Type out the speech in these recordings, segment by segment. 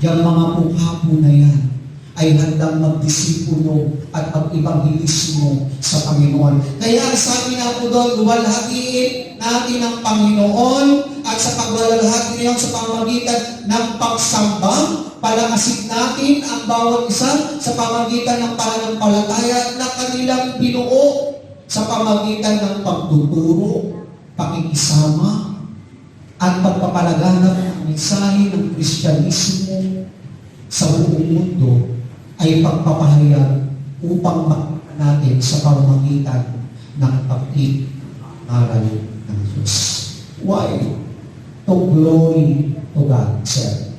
yung mga mukha na yan ay handang magdisipulo at mag-ibanghelismo sa Panginoon. Kaya sabi nga po doon, luwalhatiin natin ang Panginoon at sa pagluwalhati niyo sa pamamagitan ng pagsamba, palakasin natin ang bawat isa sa pamamagitan ng pananampalataya na kanilang binuo sa pamamagitan ng pagtuturo, pakikisama, at pagpapalaganap ng mensahe ng Kristyanismo sa buong mundo ay pagpapahayag upang makita natin sa pamamagitan ng pag-aral ng Diyos. Why? To glory to God, sir.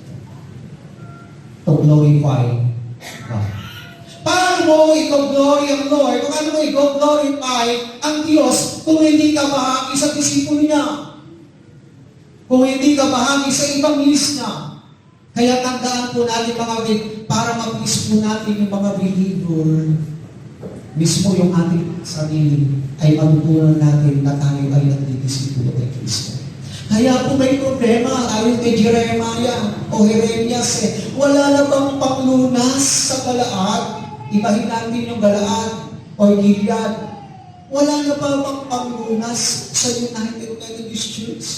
To glorify God. Paano mo i-glory ang Lord? Kung ano mo i-glorify ang Diyos kung hindi ka bahagi sa disipulo niya? Kung hindi ka bahagi sa ibang list niya? Kaya tandaan po natin mga kapatid, para mag-miss po natin yung mga believer, mismo yung ating sarili, ay matutunan natin na tayo ay nagdidisipulo kay Kristo. Kaya po may problema, ayon kay Jeremiah o Jeremias, wala na bang panglunas sa Galaad? Ibahin natin yung Galaad o Gilead. Wala na ba bang panglunas sa United Methodist Church?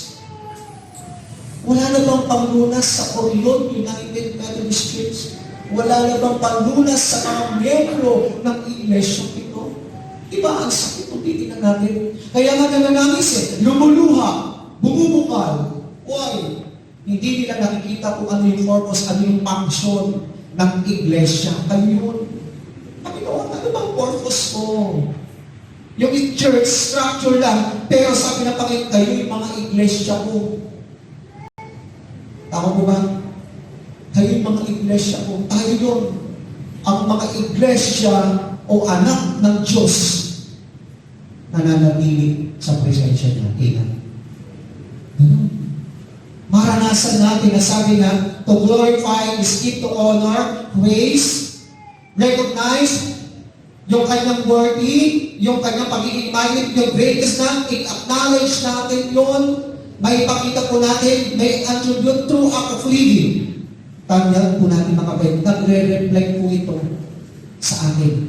Wala na bang panglunas sa Orion United Methodist Church? Wala na bang panglunas sa mga miyembro ng iglesia ito? Diba, ang sakit kung titignan natin. Kaya nga nananangis lumuluha, bumubukal. Why? Hindi nila nakikita kung ano yung purpose, ano yung function ng iglesia. Kayo yun. Panginoon, ano bang purpose mo? Yung church structure lang, pero sabi na Panginoon, kayo yung mga iglesia ko. Tama po ba? Kayo yung mga iglesia ko. Tayo yun. Ang mga iglesia o anak ng Diyos nananatili sa presensya niya. Amen. Maranasan natin na sabi nga, to glorify is keep to honor, praise, recognize yung kanyang worthy, yung kanyang pagiging mighty, yung greatest na, i-acknowledge natin yun, may ipakita po natin, may attribute through act of living. Tandaan po natin mga kapatid, nagre-reflect po ito sa atin.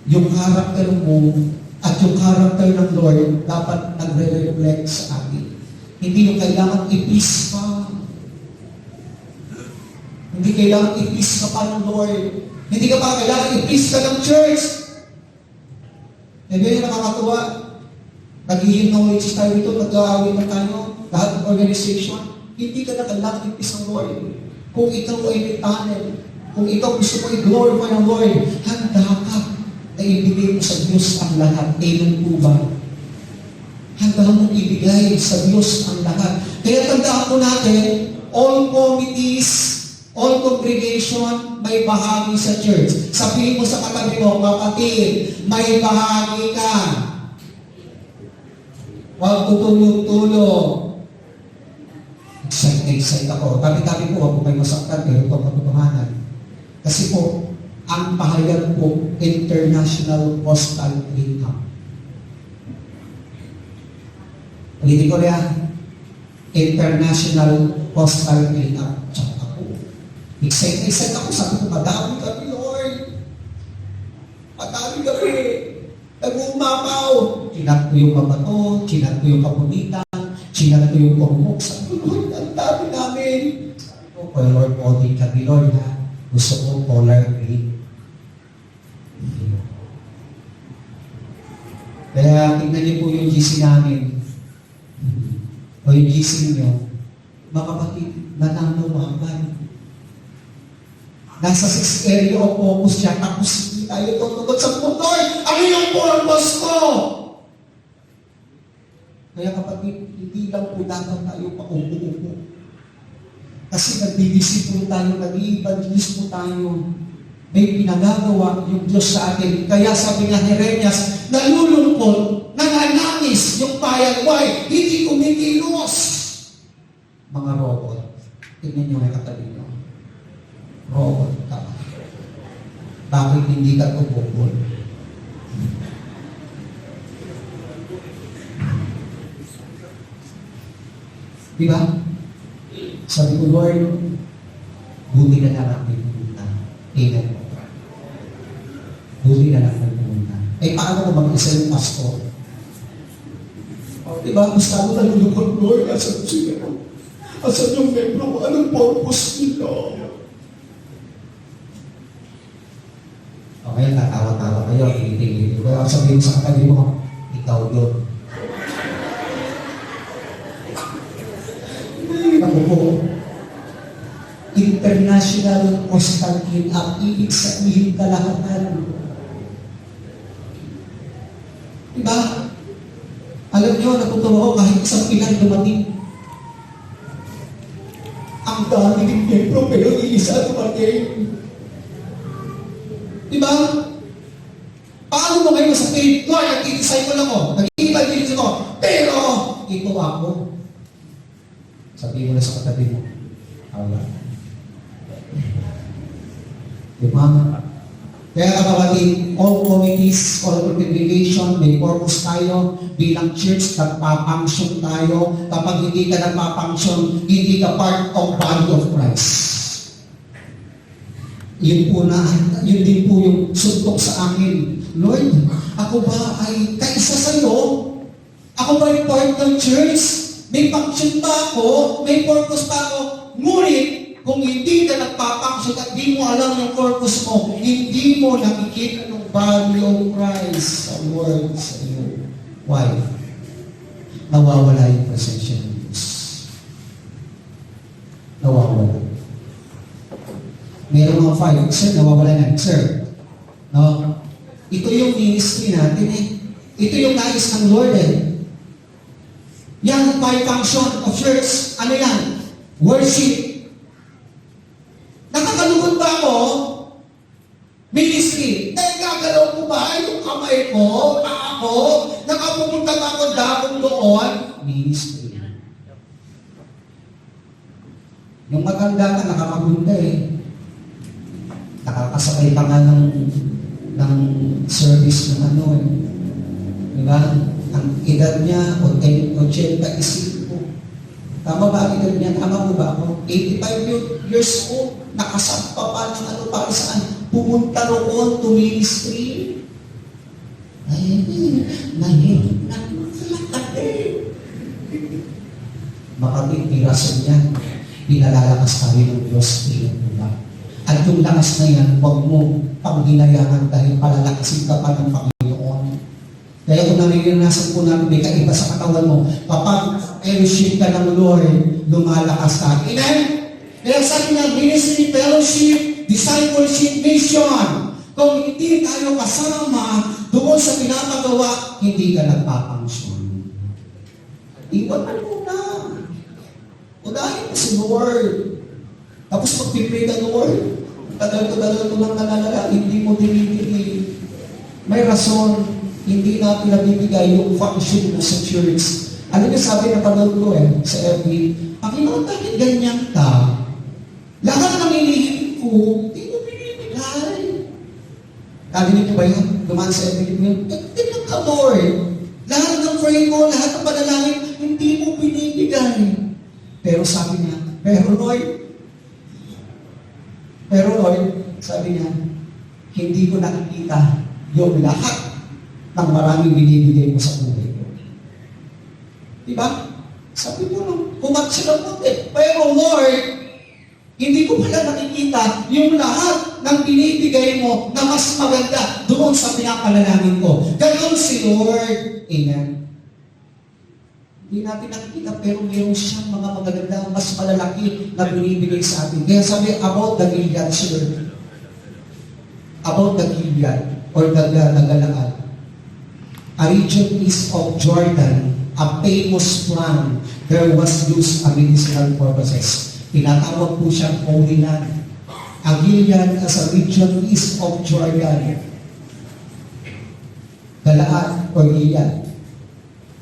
Yung character mo at yung character ng Lord dapat nagre-reflect sa atin. Hindi yung kailangan i-please ka. Hindi kailangan i-please ka pa ng Lord. Hindi ka pa kailangan i-please ka ng church. Hindi yung nakakatuwa. Nagiging knowledge tayo ito, nag-aawin na tayo, lahat ng organization. Hindi ka na kailangan i-please ng Lord. Kung ikaw ay may talent, kung ikaw gusto mo i-glorify ng Lord, handa ka na ibigay mo sa Diyos ang lahat. Amen po ba? Handa mong ibigay sa Diyos ang lahat. Kaya tandaan po natin, all committees, all congregation, may bahagi sa church. Sabihin mo sa katabi mo, kapatid, may bahagi ka. Huwag tutulog-tulog. Excited ako. Tabi-tabi po, huwag po kayo masaktan, pero ito ang katotohanan. Kasi po, ang pahayag po, International Postal Cleanup. Ulitin ko yan. International Postal Cleanup. Tsaka ako. Excited ako. Sabi ko, madami kami, Lord. Madami kami. Nag-uumapaw. Chinat ko yung mabato, chinat ko yung kapunitan, chinat ko yung pumuk. Sabi ko, Lord, ang dami namin. Sabi ko, color coding kami, Lord, ha? Gusto ko color green. Kaya tingnan niyo po yung GC namin. O yung GC niyo, mga kapatid, nananawagan. Nasa 6 area of focus siya, tapos hindi tayo tutugod sa motor. Ano yung purpose ko? Kaya kapatid, hindi lang po dapat tayo paupo-upo. Kasi nagdidisipulo tayo, nag-i-evangelismo tayo. May pinagagawa yung Diyos sa atin. Kaya sabi nga ni Jeremias, nalulungkot, nananangis yung bayan. Why? Hindi kumikilos. Mga robot. Tingnan nyo yung katabi nyo. Robot ka. Bakit hindi ka tubukol? Diba? Sabi ko, Lord, buti na lang ang may pumunta. Amen po. Buti na lang ang pumunta. Eh, paano ko mag-isa yung pastor? Diba? Gusto ko nalulungkot, Lord, asan sila? Asan yung membro ko? Anong purpose nila? Okay, tatawa-tawa kayo. Hindi. Kaya sabihin sa katabi mo, ikaw yun. Ako po, International Coastal Cleanup, ibig sabihin kalahatan. Diba? Alam nyo, natutuwa ko kahit isang Pinay dumating. Ang dami ng membro, pero iisa dumating. Diba? Paano mo ngayon sa faith? Lord, nag-i-disciple ako. Nag-i-evangelism ako. Pero, ito ako. Sabihin mo na sa katabi mo. Awa. Diba? Kaya kapatid, all committees, all congregation, may purpose tayo. Bilang church, nagpapunction tayo. Kapag hindi ka nagpapunction, hindi ka part of body of Christ. Yun din po yung suntok sa akin. Lord, ako ba ay kaisa sa'yo? Ako ba ay part ng church? May function pa ako? May purpose pa ako? Ngunit, kung hindi ka nagpapangsyon at di mo alam yung purpose mo, hindi mo nakikita ng value of Christ sa word sa iyo. Why? Nawawala yung presensya ng Diyos. Nawawala. Meron mga five. Sir, nawawala na. Sir, no? Ito yung ministry natin eh. Ito yung nais ng Lord eh. Yan, five function of church. Ano yan? Worship. Nakakalugod ba ako? Ministry. Dahil gagalaw ko ba yung kamay ko, paa ko, nakapupunta ba ako dakong doon? Ministry. Yung maganda ka, nakakabunda eh. Nakakasakay pa nga ng service ng ano eh. Diba? Ang edad niya, 85. Tama ba ang edad niya? Tama mo ba ako? 85 years old. Nakasampa pa ng ano para saan? Pumunta roon to ministry. Nahihirap na lakad eh. Makapit pirasan niya. Pinalalakas tayo ng Diyos. At yung lakas na yan, huwag mo panghinayangan dahil palalakasin ka pa ng Panginoon. Kaya kung naririnasan po namin, may kaiba sa katawan mo, kapag fellowship ka ng Lord, lumalakas ka. Amen? Kaya sabi niya, ministry, fellowship, discipleship, mission. Kung hindi tayo kasama doon sa pinapagawa, hindi ka nagpapangsyon. Iwan mo na. Unahin mo si Lord. Tapos pag-pray ka, Lord, tagal ko lang nalalala, hindi mo dinibigay. May rason, hindi natin nabibigay yung function mo sa church. Ano yung sabi na panood ko sa FB, Panginoon, bakit ganyan ka? Lahat ng inihiling ko, hindi mo binibigay. Narinig ko ba yun? Dumaan sa FB yun? Tingnan ka, Lord. Lahat ng pray mo, lahat ng panalangin, hindi mo binibigay. Pero sabi niya, pero Lord, sabi niya, hindi ko nakikita yung lahat ng maraming binibigay mo sa buhay ko. Diba? Sabi mo nung kumatsa ng puti. Pero Lord, hindi ko pala nakikita yung lahat ng binibigay mo na mas maganda doon sa pinapanalangin ko. Ganon si Lord. Amen. Hindi natin nakikita pero mayroon siyang mga magaganda, mas malalaki na binibigay sa atin. Kaya sabi about the Gilead, sir. About the Gilead or the Galaad. A region east of Jordan, a famous plant, there was used a medicinal purposes. Tinatawag po siyang Holy Land. A Gilead as a region east of Jordan. Galaad or Gilead.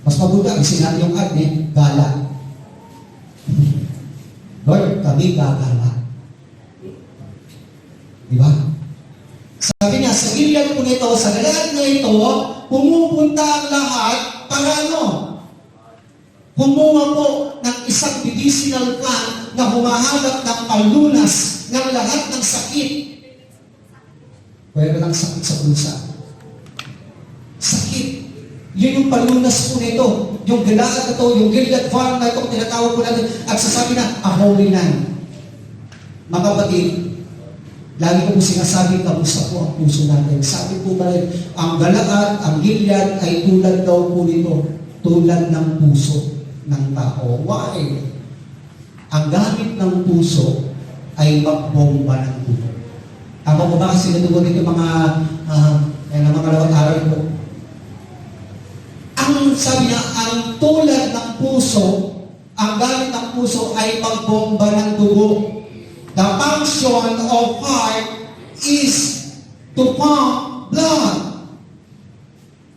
Mas mabuti ang sinabi yung ad gala. Lord, kami gagala. Diba? Sabi niya, sa Gilead po nito, sa Galaad na ito, pumupunta ang lahat para ano? Kumuha po ng isang medicinal plant na humahanap ng palunas ng lahat ng sakit. Pwede lang sakit sa bulsa. Sakit. Yun yung palunas po nito. Yung galaad na ito, yung Gilead farm na ito, tinatawag po natin, at sasabi na, a holy land. Mga kapatid, lagi ko po sinasabi, kamusta po ang puso natin. Sabi po ba rin, ang galaad, ang Gilead ay tulad daw po nito, tulad ng puso ng tao. Why? Ang gamit ng puso ay magbomba ng dugo. Tama ko ba kasi natugon dito mga kalawang araw po? Ang sabi niya, ang tulad ng puso, ang gamit ng puso ay magbomba ng dugo. The function of heart is to pump blood.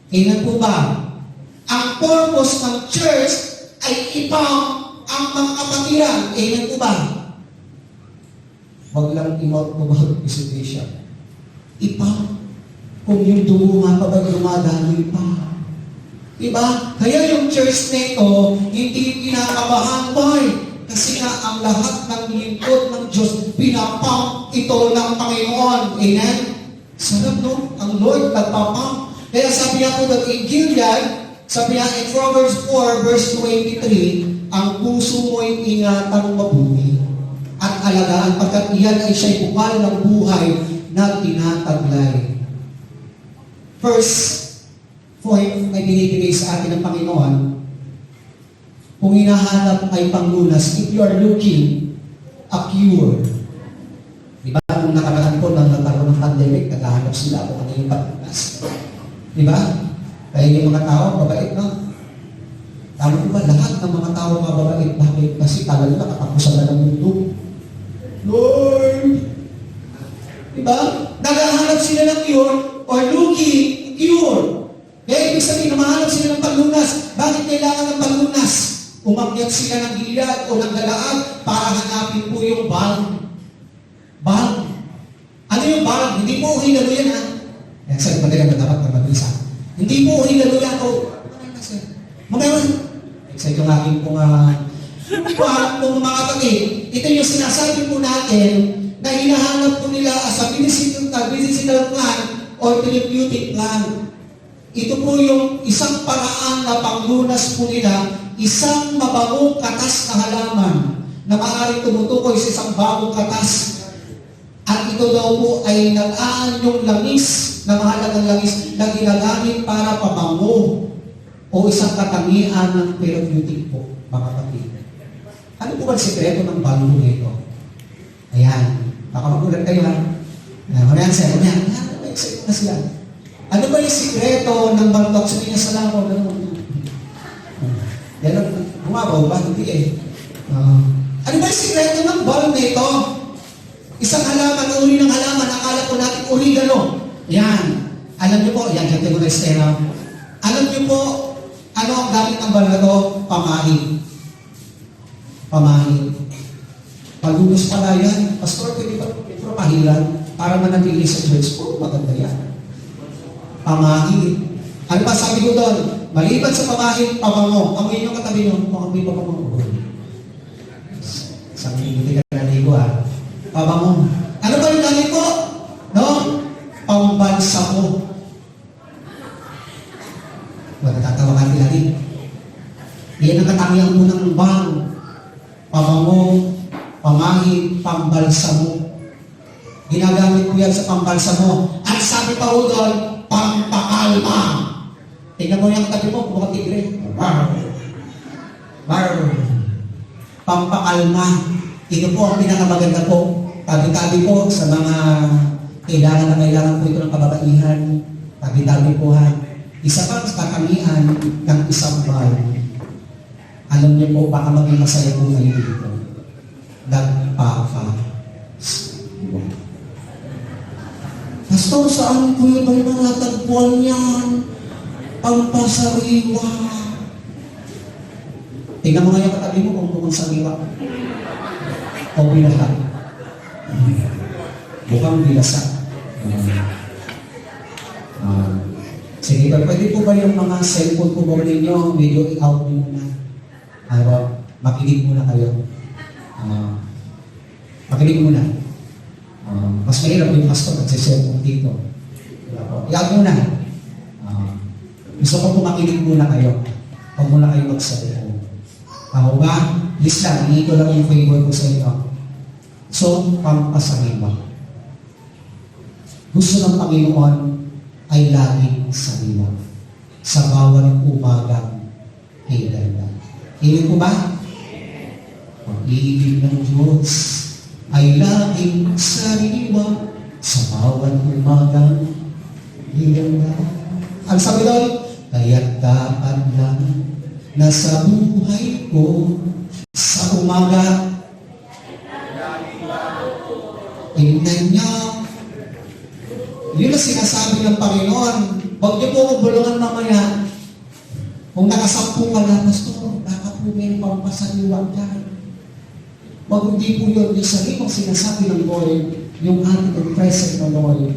Tingnan po ba? Ang purpose ng church ay ipump ang mga kapatiran. Tingnan po ba? Huwag lang i-mouth-to-mouth visitation. Ipump. Kung yung dugo nga pa ba dumadaloy pa. Diba? Kaya yung church nito, hindi kinakabahan pa eh. Kasi nga, ang lahat ng lingkod ng Diyos, pinapump ito ng Panginoon. Amen? Sarap, no? Ang Lord nagpapump. Kaya sabi niya po in Gilead, sabi niya in Proverbs 4, verse 23, ang puso mo'y ingatang mabuti at alagaan pagkat iyan ay siya'y bukal ng buhay na tinataglay. First point na binibigay sa atin ng Panginoon, kung hinahanap ay panglunas, if you are looking a cure. Diba? Kung nakaraan po nang nagkaroon ng pandemic, naghahanap sila kung ano yung panglunas. Diba? Kaya yung mga tao, mabait, no? Tama po ba? Lahat ng mga tao mababait. Bakit? Kasi talaga nakatapusan na ng mundo. Lord! Diba? Naghahanap sila ng cure or looking cure. Kaya ibig sabihin, namahanap sila ng panglunas. Bakit kailangan ng panglunas? Umakyat sila ng Gilead o ng Galaad para hanapin po yung balm. Balm. Ano yung balm? Hindi po hingalo yan, ha? Yan, sir, madali na dapat na mabilisa. Hindi po hingalo yan. Mamaya, sa itong aking pong mga kapatid, ito yung sinasabi po natin na hinahanap po nila as a medicinal plant or therapeutic plant. Ito po yung isang paraan na panglunas po nila, isang mabagong katas na halaman na maaaring tumutukoy sa isang bagong katas. At ito daw po ay nag-aanyong langis, na mahalagang langis, na ginagamit para pabango o isang katangian ng therapeutic po, mga kapatid. Ano po ba ang sekreto ng bango nito? Ayan, baka magulat kayo ha. Ayan, sir, ayan. Excited na sila. Ano ba yung sikreto ng bangkok? Sabi niya sa lako, yan ang bumabaw ba? Hindi eh. Ano ba yung sikreto ng balm na ito? Isang halaman, uri ng halaman, akala po natin oregano. Yan. Alam niyo po, yan, kaya ko na estera. Alam niyo po, ano ang gamit ng balm na ito? Pamahid. Pamahid. Palunos pala yan. Pastor, pwede ba pahilan para manatili sa church po? Maganda yan. Pamahid. Ano ba sabi ko doon? Maliban sa pamahid, pabango. Ang inyong katabi nyo, mukhang may pabango. Sabi hindi ka naligo ha. Pabango. Ano ba yung gamit ko? No? Pambansa ko. Wala tatawagan nila din. Yan ang katangiang unang bang. Pabango, pamahid, pambalsa mo. Ginagamit ko yan sa pambalsa mo. At sabi pa ko doon, pampakalma. Tingnan mo yung katabi mo, mukhang tigre. Pampakalma. Ito po ang pinakamaganda po. Tabi-tabi po sa mga kailangan po ito ng kababaihan. Tabi-tabi po ha. Isa pang katangian ng isang bahay. Alam niyo po, baka maging masaya po kayo dito. Nagpapa. Pastor, saan po yun may mga tagpuan yan? Pampasariwa. Tingnan mo nga yung katabi mo kung bukong sariwa. O bilasa. Bukang bilasa. Sige, pwede po ba yung mga cellphone po ba ninyo, video i-out nyo muna? Makinig muna kayo. Makinig muna. Mas mahirap yung pastor nagsisermon dito. Iyag muna. Gusto ko po makinig muna kayo. Huwag muna kayo magsalita. Ako ba? Please lang, hindi ko lang yung favor ko sa inyo. So, pampasaliwa. Gusto ng Panginoon ay laging saliwa. Sa bawat umagang kailangan. Hiling po ba? Pag-ibig ng Diyos ay laging sariwa sa bawat umagang kailangan. Ang sabi doon, kaya't dapat lang na sa buhay ko sa umaga tingnan niya. Yun ang sinasabi ng Panginoon. Huwag niyo po kong bulungan mamaya. Kung nakasampu ka na, Pastor, baka po may pampasaliwag dyan. Huwag hindi po yun yung sariwang sinasabi ng Lord, yung ating present na Lord,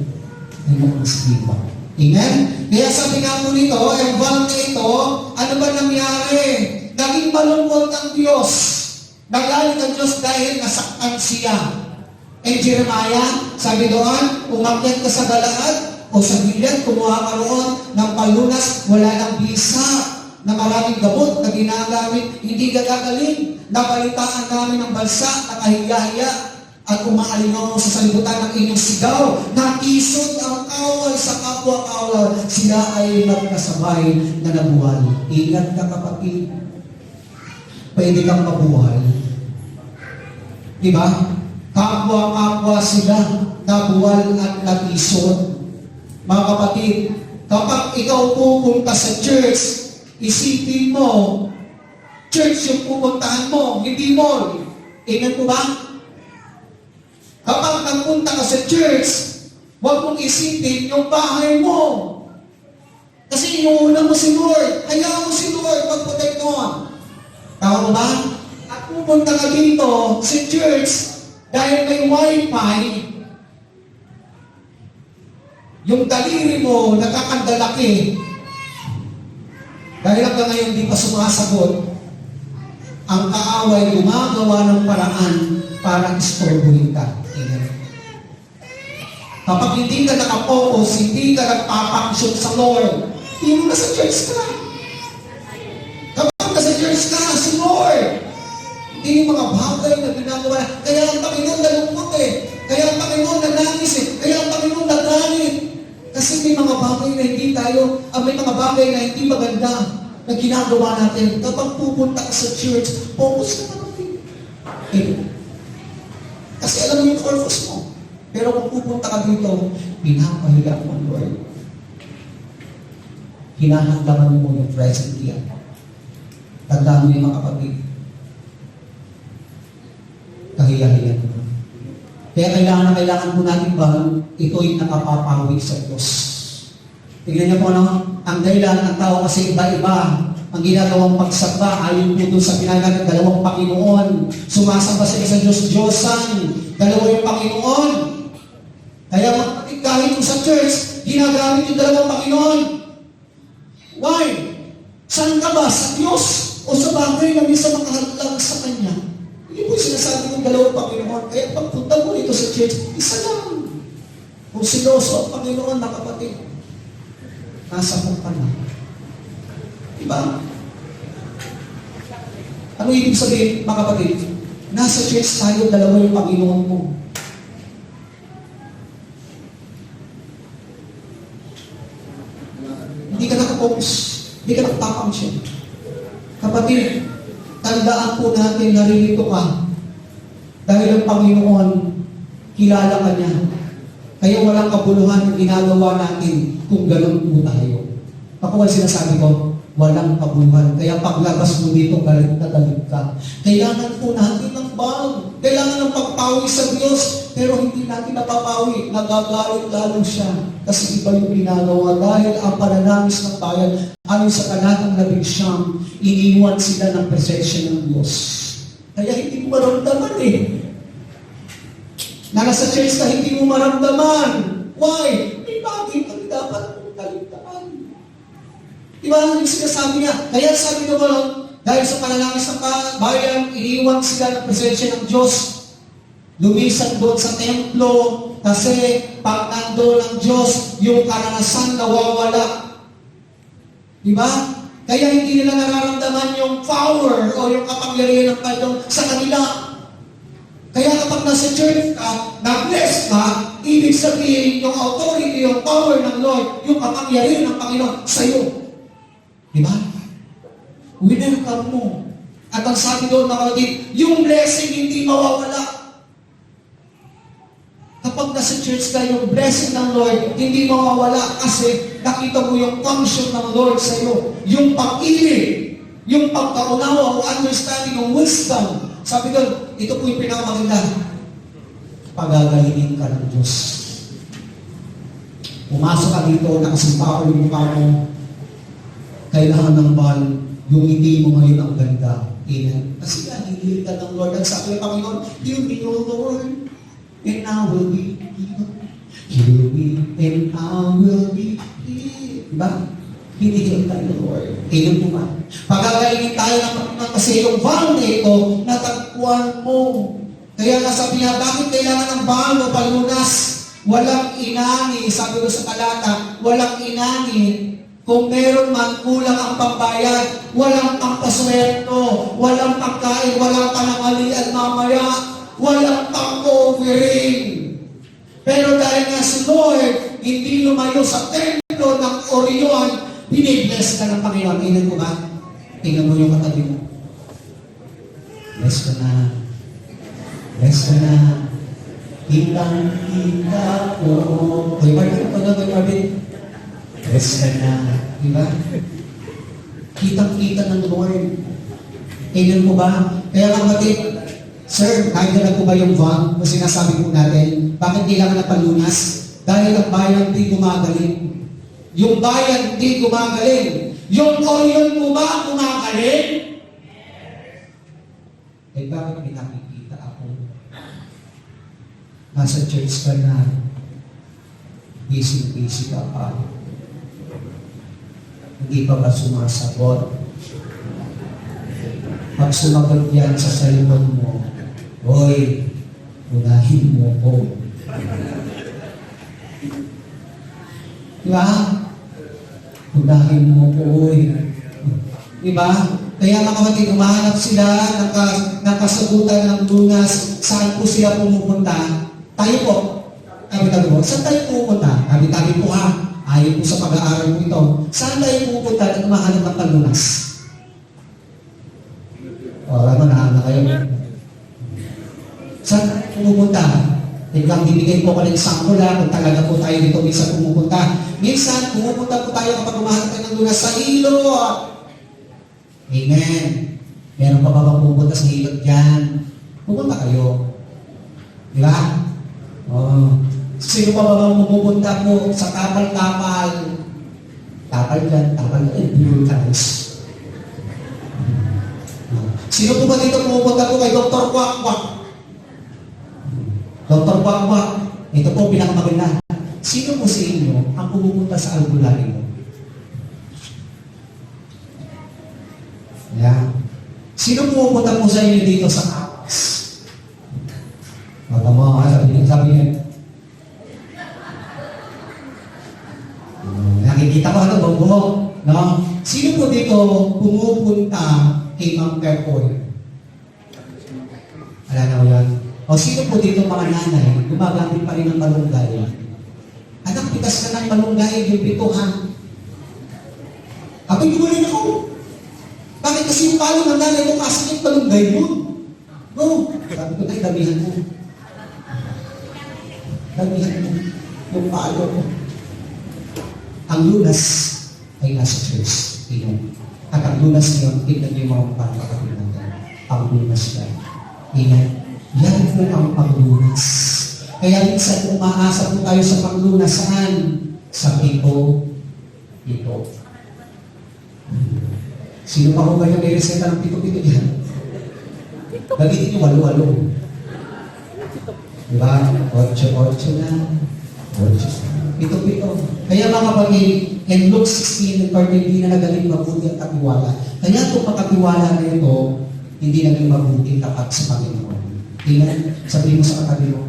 ay makasaliwa. Amen? Kaya sabi nga po nito, ang buwan na ito, ano ba nangyari? Naging malungkot ang Diyos. Nagalit ang Diyos dahil nasaktan siya. And Jeremiah, sabi doon, umakyat ka sa galaad o sa gilid, kumuha ka roon ng palunas, wala ng bisa na maraming gamot na ginagamit, hindi gagagaling. Nabalitaan namin ng balsa na kahiya-hiya at umaalingaw sa salibutan ng inyong sigaw. Nakisod ang kawal sa kapwa-kawal. Sila ay nagkasabay na nabuhay. Ingat ka kapatid. Pwede kang mabuhay. Diba? Kapwa-kapwa sila, nabuwal at nag-isod. Mga kapatid, kapag ikaw pupunta sa church, isipin mo, church yung pupuntahan mo, hindi mall. Tingnan mo ba? Kapag nagpunta ka sa church, huwag mong isipin yung bahay mo. Kasi inuuna mo si Lord. Hayaan mo si Lord mag-protect noon. Tama mo ba? At pupunta ka dito sa church, dahil may wifi, yung daliri mo nakakandalaki. Dahil hanggang ngayon di pa sumasagot, ang kaaway gumagawa ng paraan para istorbuhin ka. Kapag hindi ka nakapokus, hindi ka nagpapangsyon sa Lord, hindi mo na sa church ka. Kapag nasa church ka, si Lord, hindi yung mga bagay na ginagawa. Kaya ang Panginoon nalungkot Kaya ang Panginoon nagangis Kaya ang Panginoon nagalit. Kasi may mga bagay na hindi tayo, may mga bagay na hindi maganda na ginagawa natin. Kapag pupunta ka sa church, focus ka natin. Kasi alam mo yung purpose mo. Pero kung pupunta ka dito, pinapahiga mo, Lord. Hinahandaman mo yung present yan. Tandaan mo yung mga kapatid. Kahiya-hiya mo. Kaya kailangan po natin ba ito'y nakapapawi sa Diyos. Tignan niyo po, ang dahilan ng tao kasi iba-iba. Ang ginagawang pagsamba, ayon po doon sa ginagawa ng dalawang Panginoon. Sumasamba sila sa Diyos-Diyosan. Dalawa yung Panginoon. Kaya kahit yung sa church, ginagamit yung dalawang Panginoon. Why? Saan ka ba? Sa Diyos? O sa bagay na minsan makahalag sa Kanya? Hindi po sinasabi ng dalawang Panginoon. Kaya pagpunta mo dito sa church, isa lang. Kung siloso ang Panginoon, na kapatid, nasa kong ka na. Diba? Ano ibig sabihin, mga kapatid? Nasa church tayo, dalawa yung Panginoon mo. Hindi ka nakapokus. Hindi ka nakapapangsyon. Kapatid, tandaan po natin, naririto ka. Dahil ang Panginoon, kilala ka niya. Kaya walang kabuluhan ang ginagawa natin kung ganun po tayo. Ako ang sinasabi ko, walang kabuluhan. Kaya paglabas mo dito, galit na galit ka. Kailangan po natin ng bag. Kailangan ng pagpawi sa Diyos. Pero hindi natin napapawi. Nagagalit lalo siya. Kasi iba yung ginagawa. Dahil ang pananamis ng bayan, ayon sa talatang 11, iniwan sila ng presensya ng Diyos. Kaya hindi mo maramdaman na nasa church na hindi mo maramdaman. Why? May bagay kang dapat mong kaligtaan. Diba? Yung sinasabi niya. Kaya sabi naman, Dahil sa panalangin sa bayan, iniwan sila ng presensya ng Diyos. Lumisan doon sa templo kasi pag nandoon ang Diyos, yung karanasan nawawala. Diba? Kaya hindi nila nararamdaman yung power o yung kapangyarihan ng Panginoon sa kanila. Kaya kapag nasa church ka, na-bless ka, ibig sabihin yung authority, yung power ng Lord, yung kapangyarihan ng Panginoon sa iyo. Diba? Winelcome mo. At ang sabi doon mga kapatid, yung blessing hindi mawawala. Kapag nasa church ka, yung blessing ng Lord, hindi mawawala kasi nakita mo yung function ng Lord sa iyo. Yung pag-ibig, yung pagkaunawa o understanding ng wisdom. Sabi doon, ito po yung pinakamaganda. Pagagalingin ka ng Diyos. Pumasok ka dito, nakasimpa ko yung mukha mo. Kailangan ng mahal, yung ngiti mo ngayon ang ganda. Amen. Kasi hinihilig ka ng Lord. At sabi ng Panginoon, heal me, O Lord. And I will be healed. Heal me, and I will be healed. Diba? Hinihil tayo, Lord. Amen mo ba? Pagagalingin tayo ng Panginoon kasi yung vow na ito, natagpuan mo. Kaya nga sabi niya, bakit kailangan ng vow o palunas? Walang inani. Sabi ko sa talata, walang inani. Kung meron man, kulang ang pambayad, walang pangpasweldo, walang pagkain, walang panangalian mamaya, walang pang-covering. Pero dahil nga si Lord, hindi lumayo sa templo ng Orion, binibless ka ng Panginoon. Tingnan mo ba? Tingnan mo yung katabi mo. Bless ka na. Bless ka na. Kitang-kita ko. Hoy, Marvin, Marvin. Bless ka na. Diba? Kitang-kita ng Lord. Tingnan mo ba? Kaya kapatid, sir, kahit na po ba yung vow na sinasabi po natin, bakit kailangan na palunas? Dahil ang bayan di gumagaling. Yung bayan di gumagaling. Yung Orion mo ba gumagaling? Eh bakit may nakikita ako? Nasa church ka na. Busy-busy ka pa. Hindi pa ba sumasagot? Pag sumagot yan sa cellphone mo, hoy, unahin mo ko. Diba? Unahin mo ko, hoy. Diba? Kaya mga kapatid, umahanap sila ng kasagutan ng lunas. Saan po sila pumupunta? Tayo po. Tabi-tabi po. Saan tayo pumupunta? Tabi-tabi po ha. Ayaw po sa pag-aaral po ito. Saan tayo pumupunta at umahanap ng palunas? O, alam mo na kayo. Saan pumupunta? Tingnan, bibigay po ko ng example kung talaga po tayo dito minsan pumupunta. Minsan, pumupunta po tayo kapag umahanap tayo ng lunas sa ilog. Amen. Meron pa ba bang pupunta sa ilog dyan? Pupunta kayo. Di ba? Oh. Sino pa ba bang pupunta po sa tapal-tapal? Tapal dyan, tapal dyan, purifies. Sino po ba dito pupunta po kay Dr. Kwak-Kwak? Dr. Kwak-Kwak, ito po pinakamaganda. Sino po sa inyo ang pupunta sa albularyo? Yeah. Sino pupunta po sa inyo dito sa Apex? Magama, sabi niya. Nakikita ko ano, bumo. No? Sino po dito pumupunta kay Ma'am Perpoy? Wala na yan. O sino po dito mga nanay, gumagamit pa rin ng malunggay? Anak, pitas ka ng malunggay, yung pituhan. Abay, gumaling ako. Bakit kasi yung palo ng nanay mo, kasi yung malunggay mo? No. Sabi ko, ay, damihan mo. Damihan mo. Yung palo mo. Ang lunas ay nasa church. At ang lunas niyo, tignan niyo yung mga pagkakapin natin. Ang lunas yan. Amen. Yan po ang panglunas. Kaya minsan umaasa po tayo sa panglunas saan? Sa pito. Pito. Sino pa ko kayo may reseta ng pito-pito yan? Gamitin niyo walo-walo. Diba? 8-8 na. Ito. Kaya mga kapatid, in Luke 16, hindi na nagaling mabuti ang katiwala. Kaya itong makatiwala na ito, hindi naging mabuti tapat sa Panginoon. Tingnan, sabihin mo sa katabi mo,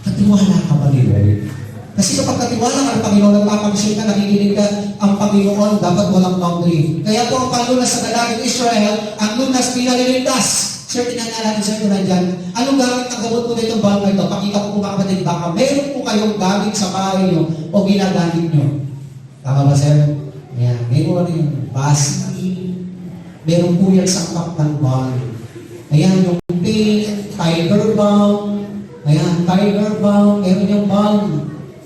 katiwala ka ba ni Lord? Kasi kapag katiwala ka ng Panginoon, nagpapag-share ka, nakikinig ka, ang Panginoon dapat walang boundary. Kaya po ang panlunas sa dalagang Israel, ang lunas pinaliligtas. Sir, tinanala natin, sir, kung nandyan, anong gamit ang gamot po na itong bangka ito? Pakita ko po mga kapatid, baka meron po kayong gamit sa bahay nyo o ginagamit nyo. Tama ba, sir? Ayan, meron yung basi, meron po yan sa cup ng ball. Ayan, yung paint, tiger balm, ayan, tiger balm, meron yung balm.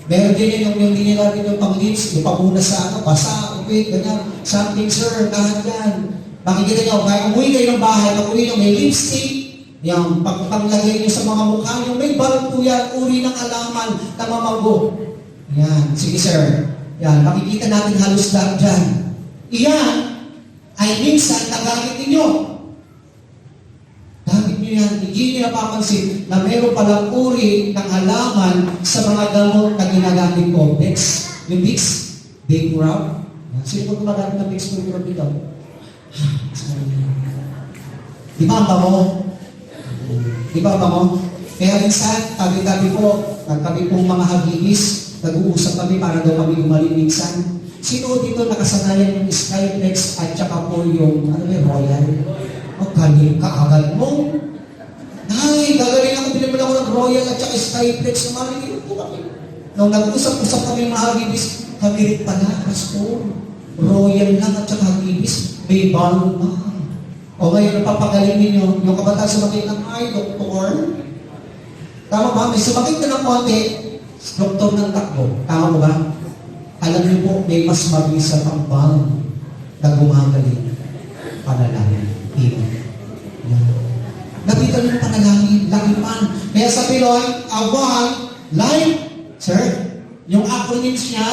Meron din yung dinilagin yung pang-lips, yung pamuna sa basa, okay, ganyan, something, sir, lahat yan. Makikita nyo, kaya umuwi kayo ng bahay, pag uwi nyo may lipstick, yung paglagay nyo sa mga mukha nyo, may balm po yan, uri ng alaman na mamago. Yan, sige sir. Yan, makikita natin halos lahat dyan. Iyan ay minsan nagamit ninyo. Gamit nyo yan, hindi nyo napapansin na meron palang uri ng halaman sa mga gamot na ginagamit ko. Vicks, yung Vicks, Big Rub. Sino po gumagamit ng Vicks Big Rub dito? Di ba ang bango? Di ba ang bango? Kaya minsan, tabi-tabi po, nagtabi pong mga hagigis, nag-uusap kami para daw kami gumaling minsan. Sino dito nakasanayan yung Skyflex at saka po yung, Royal? O, galing ka agad mo. Ay, gagaling ako, bilhin mo lang ako ng Royal at saka Skyflex. Namalingin po kami. Nung nag-usap-usap kami mga hagigis, kami rin pala, Pastor. Royal lang at saka hagigis. May balm na. O ngayon, napapagaling ninyo, yung kabataan sumakit ng ay, doktor. Tama ba? May sumakit na ng konti, doktor ng takbo. Tama ba? Alam niyo po, may mas mabisa pang balm na gumagaling. Panalangin. Nakita niyo yung panalangin, lagipan. Kaya sa Pinoy, one, life, sir, yung acronyms niya,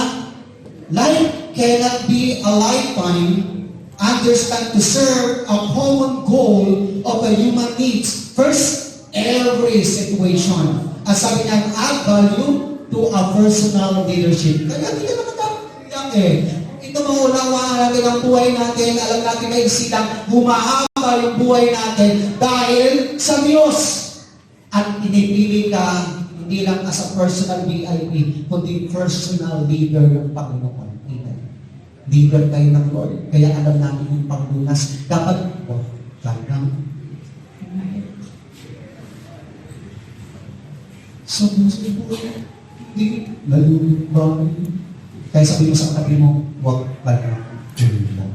life cannot be a lifetime. Understand to serve a common goal of a human needs. First, every situation. As sabi niya, add value to a personal leadership. Kaya hindi ka naman dapat ito maunawaan natin ang buhay natin. Alam natin na isilang humahaba yung buhay natin dahil sa Diyos. At inipili ka hindi lang as a personal VIP, kundi personal leader ng Panginoon. Leader tayo ng Lord. Kaya alam namin yung panglunas. Dapat, kanyang sa puso po, hindi lalunod ba? Kaya sabi mo sa katabi mo, huwag kanyang tulad.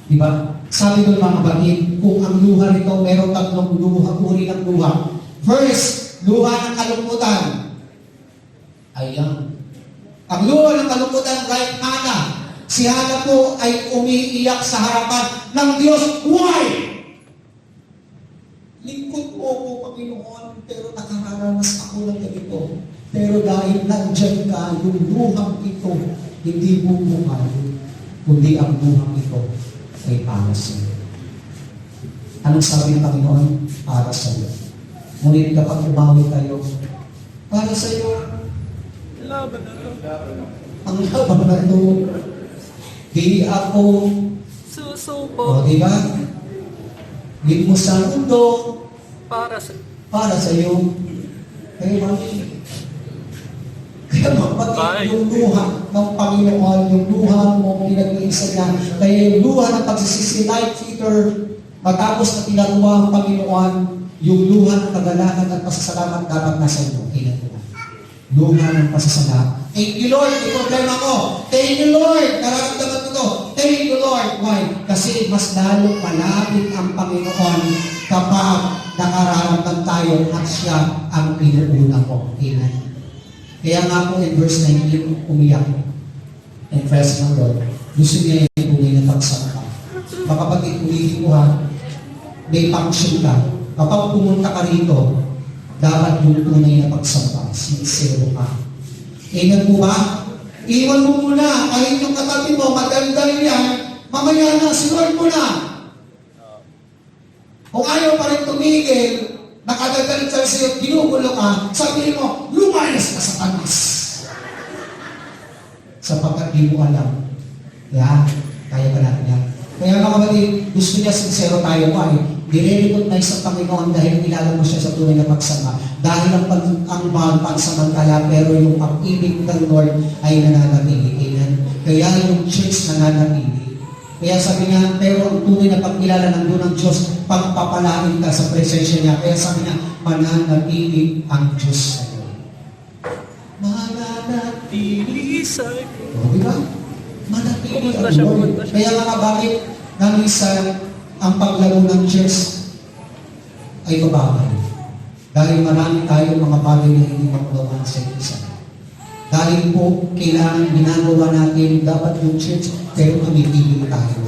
Diba? Sabi ko mga kapatid, kung ang luha nito, meron tatlong luha, uri ng luha. First, luha ng kalungkutan. Ayan. Ang luha ng kalungkutan, like Hana. Si Hana po ay umiiyak sa harapan ng Diyos. Why? Lingkod mo po, Panginoon, pero nakaranas ako ng ganito. Pero dahil nandyan ka, yung luhang ito, hindi bubukal, kundi ang luhang ito ay para sa iyo. Anong sabi ng Panginoon? Para sa iyo. Ngunit kapag umawi tayo, para sa iyo, laban na ito. Ang laban na ito. Di ako susuko. O, di ba? Di mo sa mundo. Para sa iyo. Kaya pati yung luha ng Panginoon, yung luha mo pinag-iisa niya. Kaya yung luha ng pagsisisi, like Peter, matapos na tinatuwa ang Panginoon, yung luha ng kagalakan at pasasalamat dapat nasa iyo. Kailan ko. Luha ng pasasalamat. Thank you, Lord. May problema ko. Thank you, Lord. Nararamdaman ko to. Thank you, Lord. Why? Kasi mas lalo malapit ang Panginoon kapag nakararamdam tayo at siya ang pinuuna ko. Amen. Kaya nga po in verse 19, umiyak. And praise ng Lord. Gusto niya yung tunay na pagsamba. Makapatid, ulitin ko ha. May function ka. Kapag pumunta ka rito, dapat yung tunay na pagsamba. Sincere ka. Amen po ba? Iwan mo muna. Kahit yung katabi mo, maganda yan. Mamaya na, sinord mo na. Kung ayaw pa rin tumigil, nakagagalit sa sa'yo, ginugulo ka, sabihin mo, lumayas ka sa tanas. Sapagkat di mo alam. Kaya pa natin yan. Kaya mga kapatid, gusto niya sincero tayo pa eh. Nire-recognize sa Panginoon dahil kilala mo siya sa tunay na pagsama. Dahil ang mga pansamantala, pero yung pag-ibig ng Lord ay nananatili. Amen. Kaya yung church nananatili. Kaya sabi niya, pero ang tunay na pagkilala ng doon ng Diyos, pagpapalain ka sa presensya niya. Kaya sabi niya, mananatili ang Diyos sa iyo. Mananatili sa iyo. O, diba? Manatili ang Lord. Kaya nga bakit minsan ang paglaro ng church ay kababay. Dahil marami tayong mga bagay na hindi makuha sa isa. Dahil po, kailangan ginagawa natin dapat yung church, pero tumitigil tayo.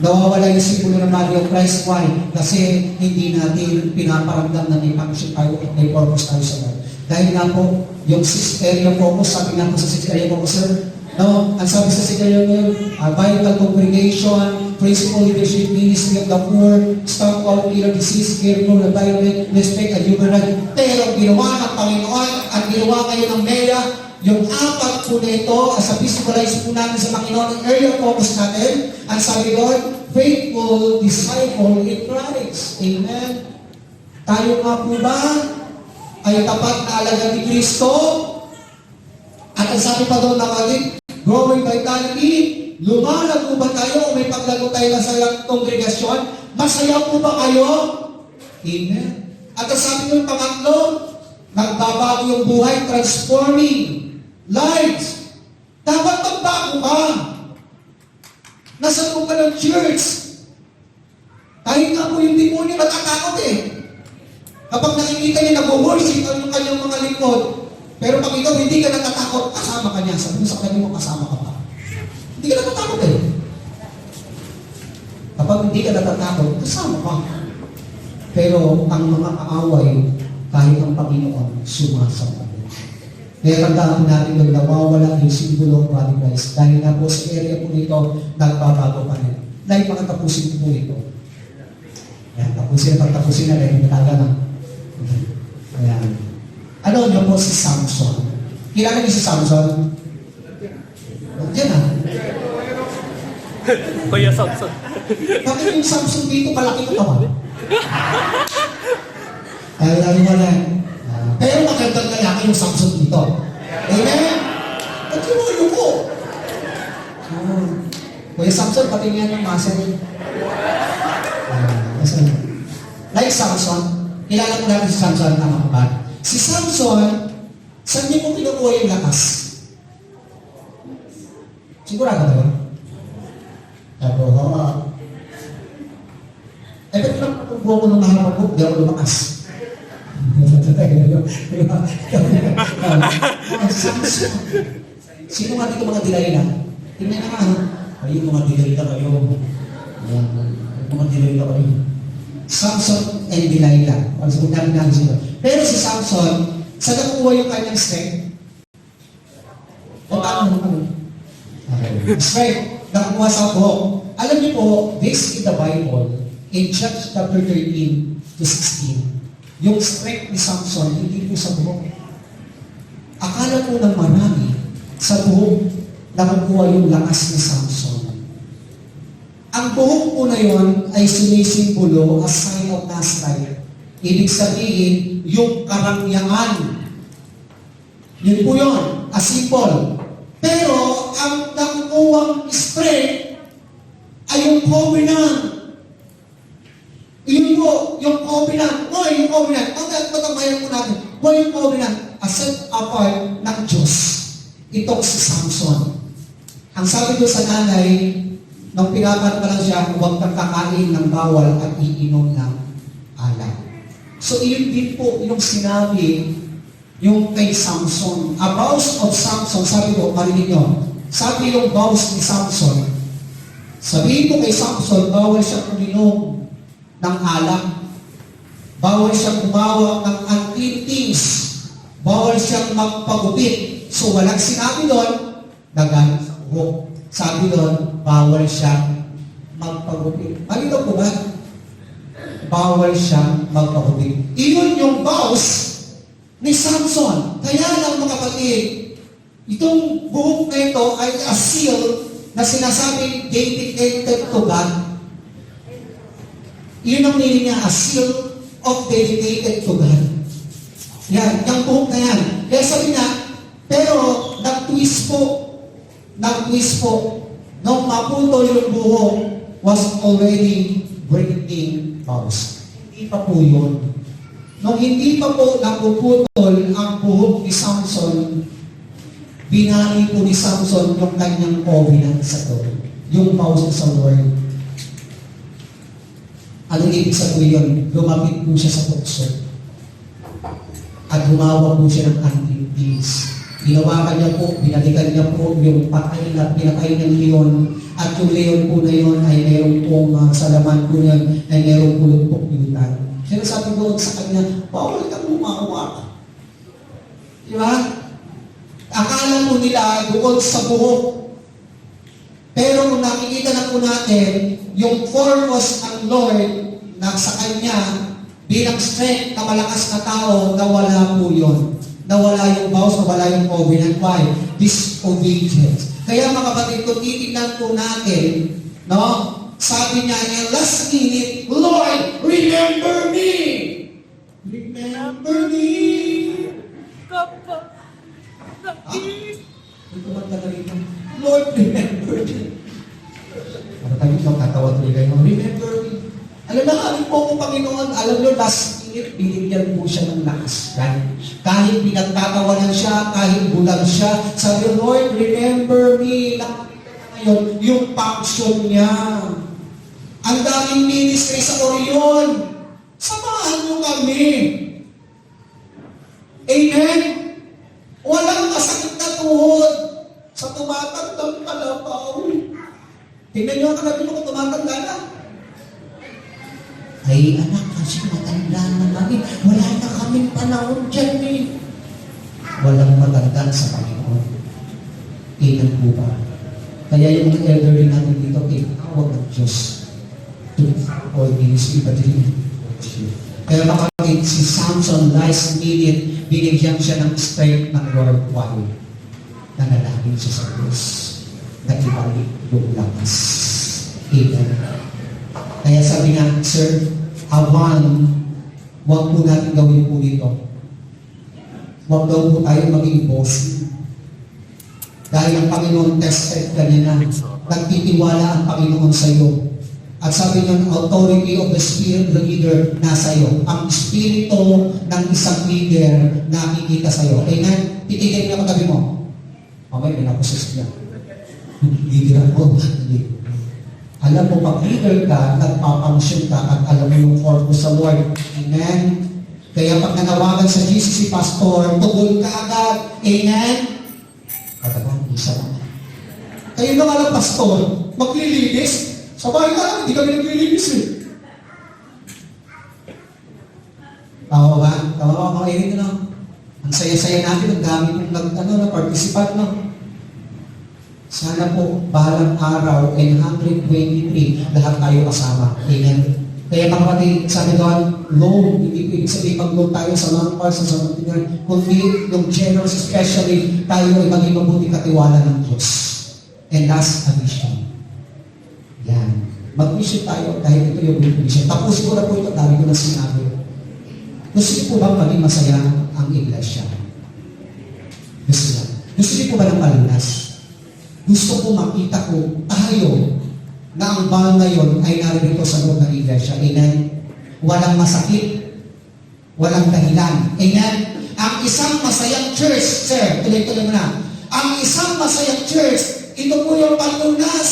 Nawawala yung simbolo ng body of Christ. Why? Kasi hindi natin pinaparamdam na may function tayo at may purpose tayo sa Lord. Dahil nga po, yung 6 area focus, sabi nga po sa 6 area focus, sir, no, ang sabi sa 6 area ngayon, vital congregation, principal leadership, ministry of the poor, stop all killer disease, care for the environment, respect and human rights. Pero ginawa ng Panginoon at ginawa kayo ng MEA, yung apat po na ito, as a visualize po natin sa Panginoon, ang area focus natin, ang sabi doon, faithful disciple in Christ. Amen. Tayo nga po ba ay tapat na alagad ni Kristo? At ang sabi pa doon nakagit, growing vitality, lumalago ba tayo o may paglago tayo sa kongregasyon? Masaya po ba kayo? Amen. At ang sabi ng pangatlo, nagbabago yung buhay, transforming lives. Dapat magbago ka. Nasa ka ng church. Kahit nga po yung demonyo natatakot eh. Kapag nakikita niya nag-worship ang kanyang mga lingkod, pero pag ikaw hindi ka natatakot, kasama ka niya. Sabi mo sa kanya mo, kasama ka pa. Hindi ka natatakot eh. Kapag hindi ka natatakot, kasama ka. Pero ang mga kaaway, kahit ang Panginoon, sumasama. Kaya tandaan natin yung nawawala yung simbolo ng body Christ. Dahil nga po sa area po nito, nagbabago pa rin. Dahil mga tapusin po ito. Ayan, tapusin na rin, mataga na. Ayan. Ano nyo po si Samson? Kilala niyo si Samson? Diyan ah. Kuya Samson. Bakit yung Samson dito palaki ko tawag? Ay, lalo wala. Pero magandang lalaki yung Samson dito. Amen? Ba't yung ulo ko? Kuya Samson, pati nga ng muscle. Like Samson, kilala mo natin si Samson ang makabat. Si Samson, saan niyo po kinukuha yung lakas? Sigurado ba yun? Sabi ko, eh, ba't nakukuha ko ng mahal ko? Di ako lumakas. Samson. Sino nga dito mga Delilah? Tingnan na nga, ayun mga Delilah kayo. Mga Delilah kayo. Samson and Delilah. Sabi namin namin sila. Pero si Samson, saan nakuha yung kanyang strength? O paano? Strength, nakuha sa buhok. Alam niyo po, this in the Bible, in Judges chapter 13 to 16, yung strength ni Samson, hindi po sa buhok. Akala po ng marami, sa buhok, nakukuha yung lakas ni Samson. Ang buhok po na yun ay sumisimbolo as sign of Nazarite. Ibig sabihin, yung karangyaan. Yun po yun, a symbol. Pero, ang nakukuhang strength ay yung covenant. Yun po, yung covenant. No, yung covenant. Pagkamayan po natin. Yung covenant, a set apart ng Diyos. Itong si Samson. Ang sabi doon sa nanay, nung pinapan pa lang siya, huwag kang kakain ng bawal at iinom ng alak. So, iyon din po yung sinabi yung kay Samson. A vows of Samson, sabi ko, marinig nyo, sabi yung vows ni Samson, sabihin ko kay Samson, bawal siya uminom ng alak, bawal siya gumawa ng antitis, bawal siyang magpagupit. So, walang sinabi doon, dagan sa buhok. Sabi doon, bawal siya magpagupit. Malito po ba? bawal siyang magpahubig. Iyon yung vows ni Samson. Kaya lang mga kapatid, itong buhok na ito ay a seal na sinasabing dedicated to God. Iyon ang meaning niya, a seal of dedicated to God. Yan, yung buhok na yan. Kaya sabi niya, pero nag-twist po, nung maputol yung buhok, was already breaking vows. Hindi pa po yun. Nung hindi pa po napuputol ang buhok ni Samson, binali po ni Samson yung kanyang covenant sa Lord. Yung vows sa Lord. Anong ibig sabihin yun? Lumapit po siya sa tukso. At humawak po siya ng anti-peace. Ginawakan niya po, binalikan niya po yung patay na pinatay ng leon. At yung leon po na yun ay mayroong pong sa laman po niyan ay mayroong pulot-pukyutan. Sinasabi doon sa kanya, bawal kang lumawak. Di ba? Akala po nila doon sa buhok. Pero kung nakikita na po natin, yung foremost ng Lord na sa kanya, bilang strength na malakas na tao, nawala po yun. Nawala yung vows, nawala yung covenant. Why? Disobedience. Kaya mga kapatid, kung titignan po natin, no? Sabi niya, in last minute, Lord, remember me! Remember me! Lord, remember me. Ano tayo ito, katawa tuloy kayo, remember me. Alam na kami po kung Panginoon, alam nyo, last minute, binigyan po siya ng lakas. Kahit pinagtatawanan siya, kahit bulag siya, sabi, Lord, remember me. Nakakita na ngayon, yung function niya. Ang daming ministry sa Orion. Samahan mo kami. Amen? Walang masakit na tuhod sa tumatandang kalabaw. Tingnan niyo ang kanabi mo kung tumatanda na. Ay, anak, kasi matanda na namin. Wala na kaming panahon dyan eh. Walang matanda sa Panginoon. Ilan po ba? Kaya yung mga elderly natin dito, tinawag ng Diyos. All ministry, but kaya makakit si Samson last minute, binigyan siya ng strength ng Lord. Why? Nanalangin siya sa Diyos. Nag-ibalik yung lakas. Amen. Kaya sabi nga, Sir, awan, huwag po natin gawin po dito. Huwag daw po tayo maging boss. Dahil ang Panginoon tested ka niya na. Nagtitiwala ang Panginoon sa iyo. At sabi niya, authority of the spirit, the leader, nasa iyo. Ang espiritu ng isang leader nakikita sa iyo. Amen? Titigil niya katabi mo. Okay, may nakusus niya. Leader ako. Alam mo, pag leader ka, nagpapangsyon ka, at alam mo yung purpose sa Lord. Amen? Kaya pag nanawagan sa GCC Pastor, tugol ka agad. Amen? Katagang, isa lang. Kayo nang alam, Pastor, maglilinis. Sa bahay ka, hindi kami naglilinis eh. Tama ba? Tama ba mga irin na? Ang saya-saya natin, ang dami kong na-participant na. Sana po, bahalang araw, and 123, lahat tayo kasama. Amen. Kaya mga kapatid, sabi doon, loan, hindi ko ibig sabihin mag-loan tayo sa mga parts, sa mga tingnan, kundi yung generous especially, tayo ay maging mabuti katiwala ng Diyos. And that's a mission. Yan. Mag-mission tayo dahil ito yung mission. Tapos ko na po ito, dami ko na sinabi. Gusto niyo po ba maging masaya ang iglesia? Gusto niyo. Gusto niyo po ba ng palunas? Gusto ko makita ko tayo na ang bahal na yun ay narito sa loob ng iglesia. Amen? Walang masakit. Walang dahilan. Amen? Ang isang masayang church, sir, tuloy-tuloy mo na. Ang isang masayang church, ito po yung palunas.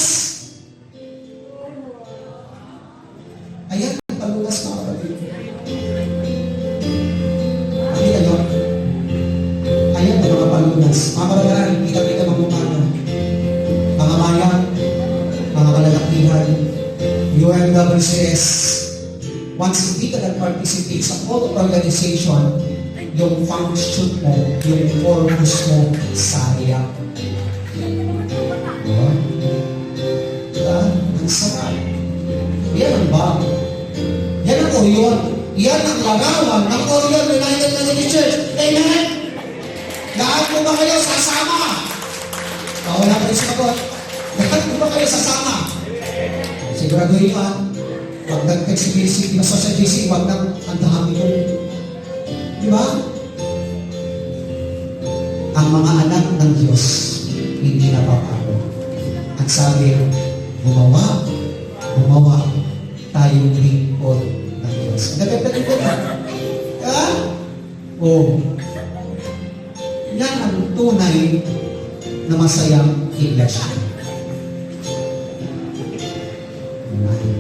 Ayan, palunas mga kapatid. Nakita nyo? Ayan, mga palunas. Mga kapatid, kita-kita mamumana. Mga mayan, mga kalalakihan, UMWCS, once hindi ka nag-participate sa all organization, yung function mo, yung purpose mo, sayang. Diba? Ang sarap. Yan ang bago. Yan ang po yun. Yan ang larawan ng Orion United Methodist Church. Amen? Lahat po ba kayo sasama? Wala pa rin sinagot. Lahat po ba kayo sasama? Siguraduhin nyo Huwag nag-text si JC, basta sa JC, huwag nang ang dami ko. Di ba? Ang mga anak ng Diyos, hindi napapago. Ang sabi, gumawa, tayong lingkod ng Diyos. Nagagagagag ba? Yan ang tunay na masayang iglesia.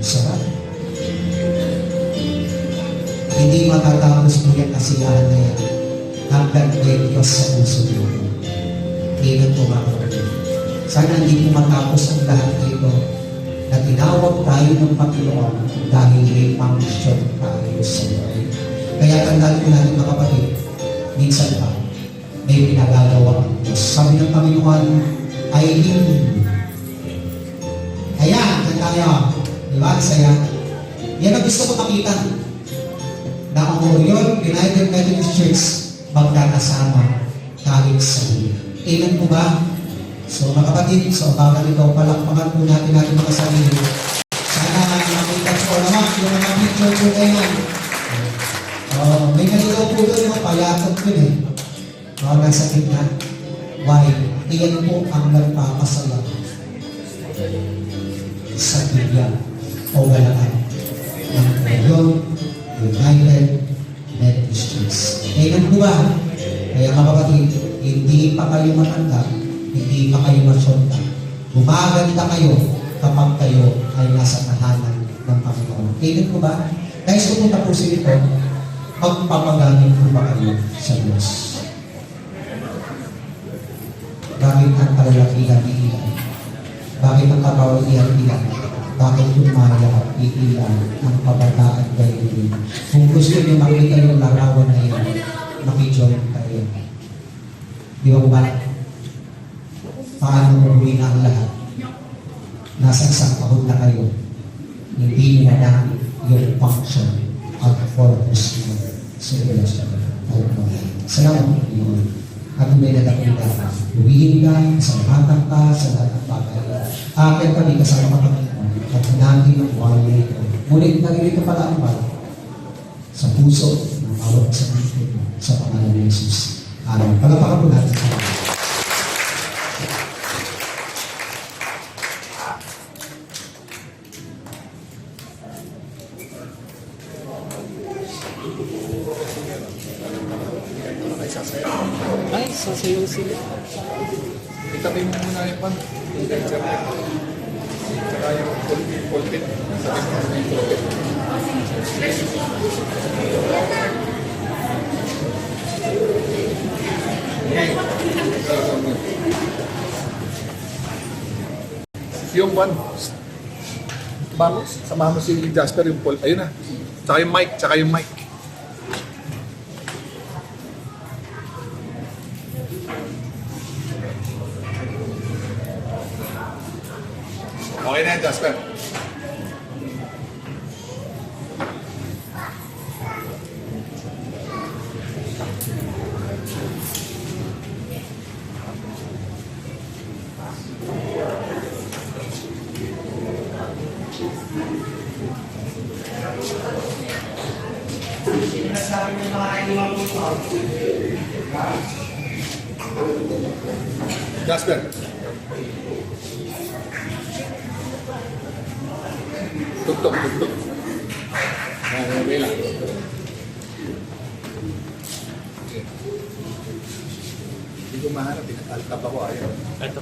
Sarap. Hindi matatapos mo yung kasiyahan na yan hanggang may Diyos sa puso mo. Kailan po mga kapatid. Sana hindi po matapos ang lahat ito na tinawag tayo ng Panginoon dahil may function tayo sa buhay. Kaya tandaan ko natin mga kapatid, minsan pa, may pinagagawa ang Diyos. Sabi ng Panginoon ay hindi. Ayan, tayo. Diba? Saya. Yan ang gusto ko makita. Na ang Orion United Methodist Church magkakasama kahit sa huli. Amen po ba? So mga kapatid, so baka ito, palakpakan po natin mga sarili. Sana makita po naman yung mga picture po ngayon. May nalito po doon yung payatot ko nasa gitna. Why? Iyan po ang nagpapasaya sa Biblia o galaan ng Orion United Methodist Church. Amen po ba? Kaya mga kapatid, hindi pa kayo matanda, hindi pa kayo masyonta. Gumaganda kayo kapag kayo ay nasa tahanan ng Panginoon. Amen po ba? Guys, kung tapusin ito, magpapagamit po ba kayo sa Diyos? Bakit ang kalalakihan ni Ilan? Bakit ang kabawihan Ilan? Bakit umaya at iilan ang kabataan kayo din? Kung gusto niyo makita yung larawan na yun, makijoin kayo. Di ba ba? Paano umuwi na ang lahat? Nasa isang kahon na kayo. Hindi niyo na yung function at purpose mo sa relasyon. Salamat po yun. At may nadakita, uwihin ka, salamatan ka, sa lahat ng bagay. Akin kami kasama ka at natin ang buhay ito. Ngunit nalilito pala ang bala sa puso ng bawat sa mundo sa pangalan ni Jesus. Amen. Palapakan po natin sa mga. Ay, sasayaw sila. Itabi mo muna yung pan. Tsaka yung pulpit. Sabi mo muna yung pulpit. Yung pan. Sama mo si Jasper yung pulpit. Ayun na. Tsaka yung mic. Tsaka yung mic. Okay na yan, Jasper. Jasper. Tutok. Okay lang. Hindi ko mahanap. Tinataltap ako. Ayaw. Ito.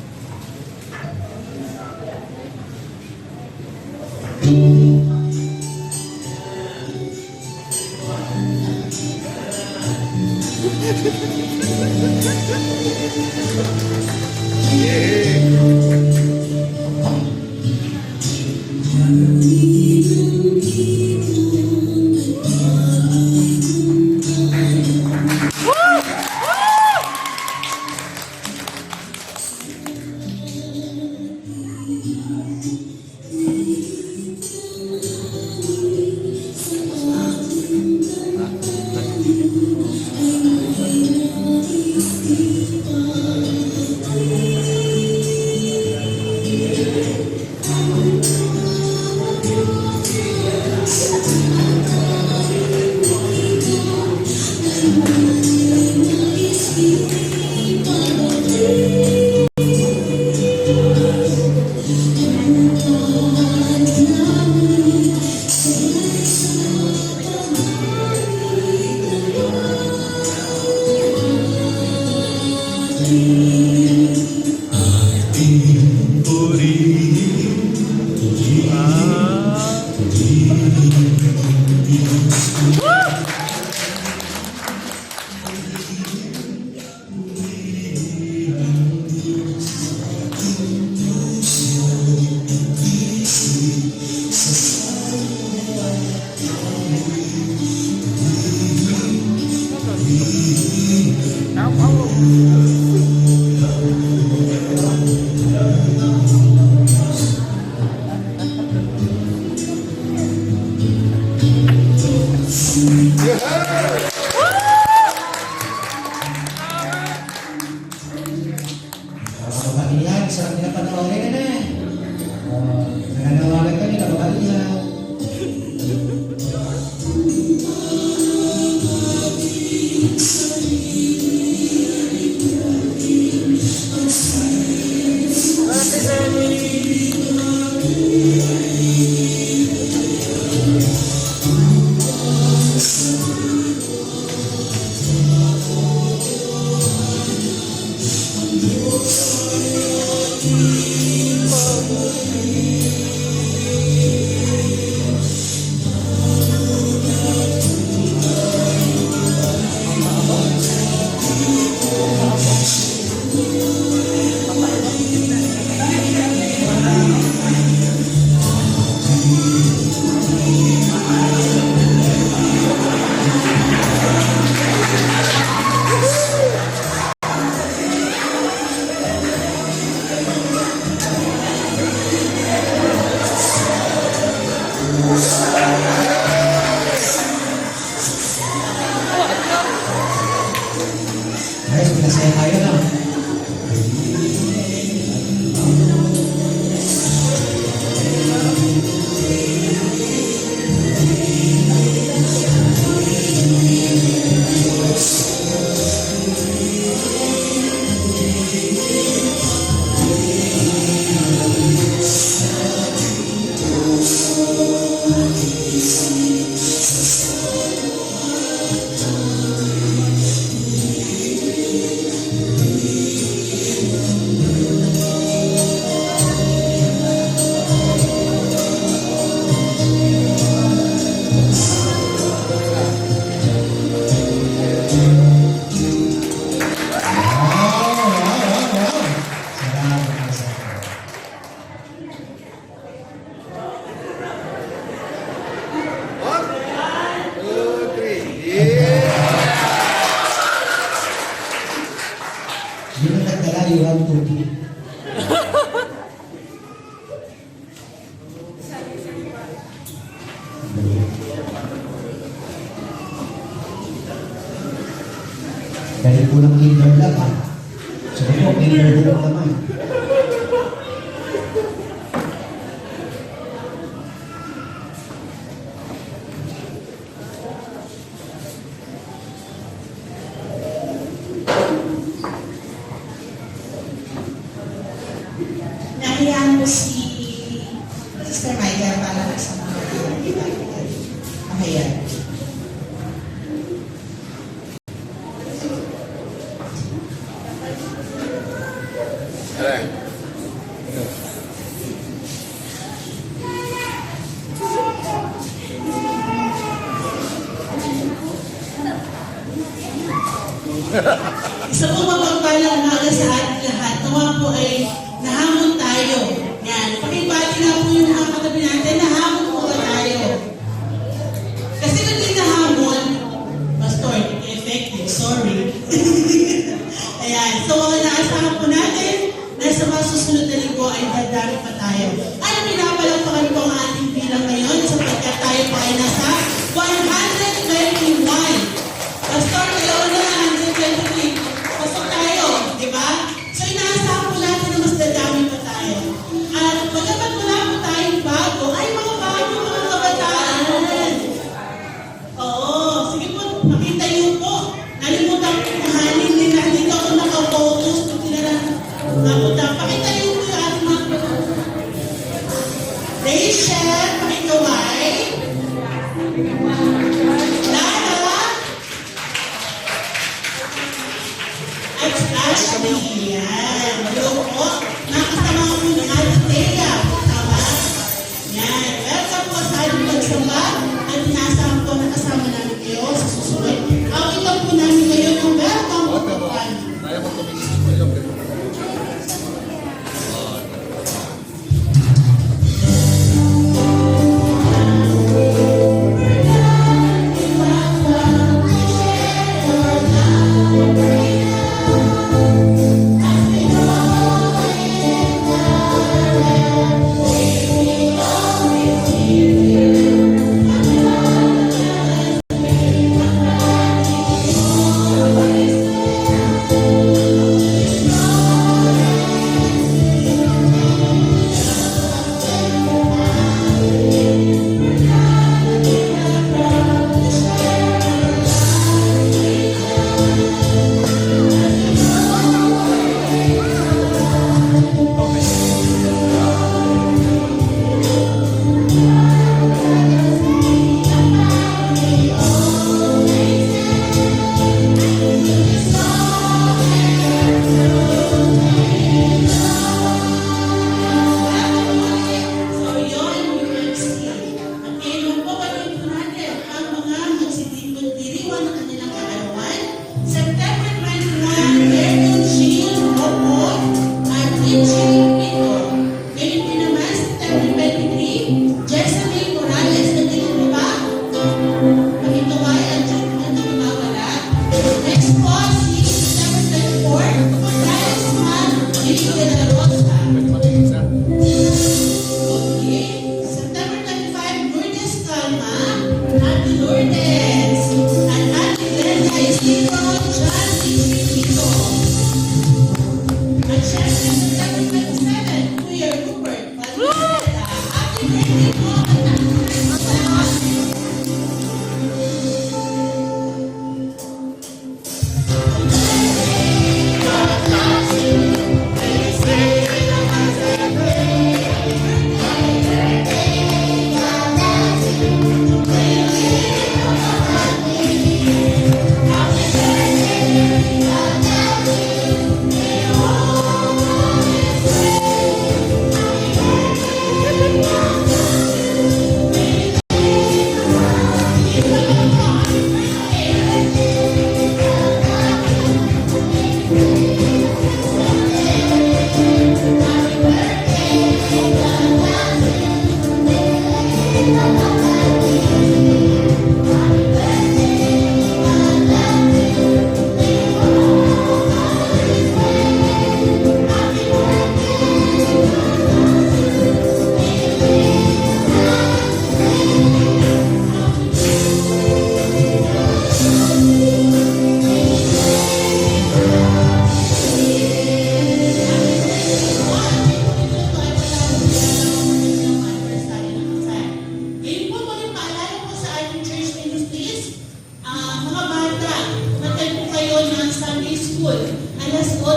Guys, pinasaya tayo na. Salamat sa One, two, three. Yeah! Yun ang nagdala, you have to be. Dahil po ng kinder lang ha. So po, kinder po naman. Nahiyaan mo si Sister Maida para sa mga kahayan. Alright. Isa po mapagpalang umaga sa ating lahat. Nawa po ay nahamon tayo. Yan. Pakibati na po yung mga katabi natin. Nahamon po ba tayo? Kasi kung di nahamon, Pastor, effective. Sorry. Ayan. So, naasahan po natin na sa mga susunod na linggo ay dadami pa tayo. At pinapalagpakan po ang ating bilang ngayon sapagkat tayo po ay nasa 121. Pastor, ngayon na 123. Pasok tayo, di ba? So, inaasahan po natin na mas dadami pa tayo. At pagkapat wala po tayong bago, ay mga bago, mga kabataan. Oo, sige po, makita niyo po. Nalimutan ko kuhanin nila. Dito ako naka-focus. Kung sila na napunta. Pakita niyo po yung ating mga Rachel, pakikaway. Lara. At Ashley. Yan. Hello po. Nakasama ko yung ating Thea. Tama? Yan. Welcome po sa ating pagsamba. At inaasahan po na kasama namin kayo sa susunod. Awitan po namin ngayon ang welcome po po. Kaya mo tumingin mo yung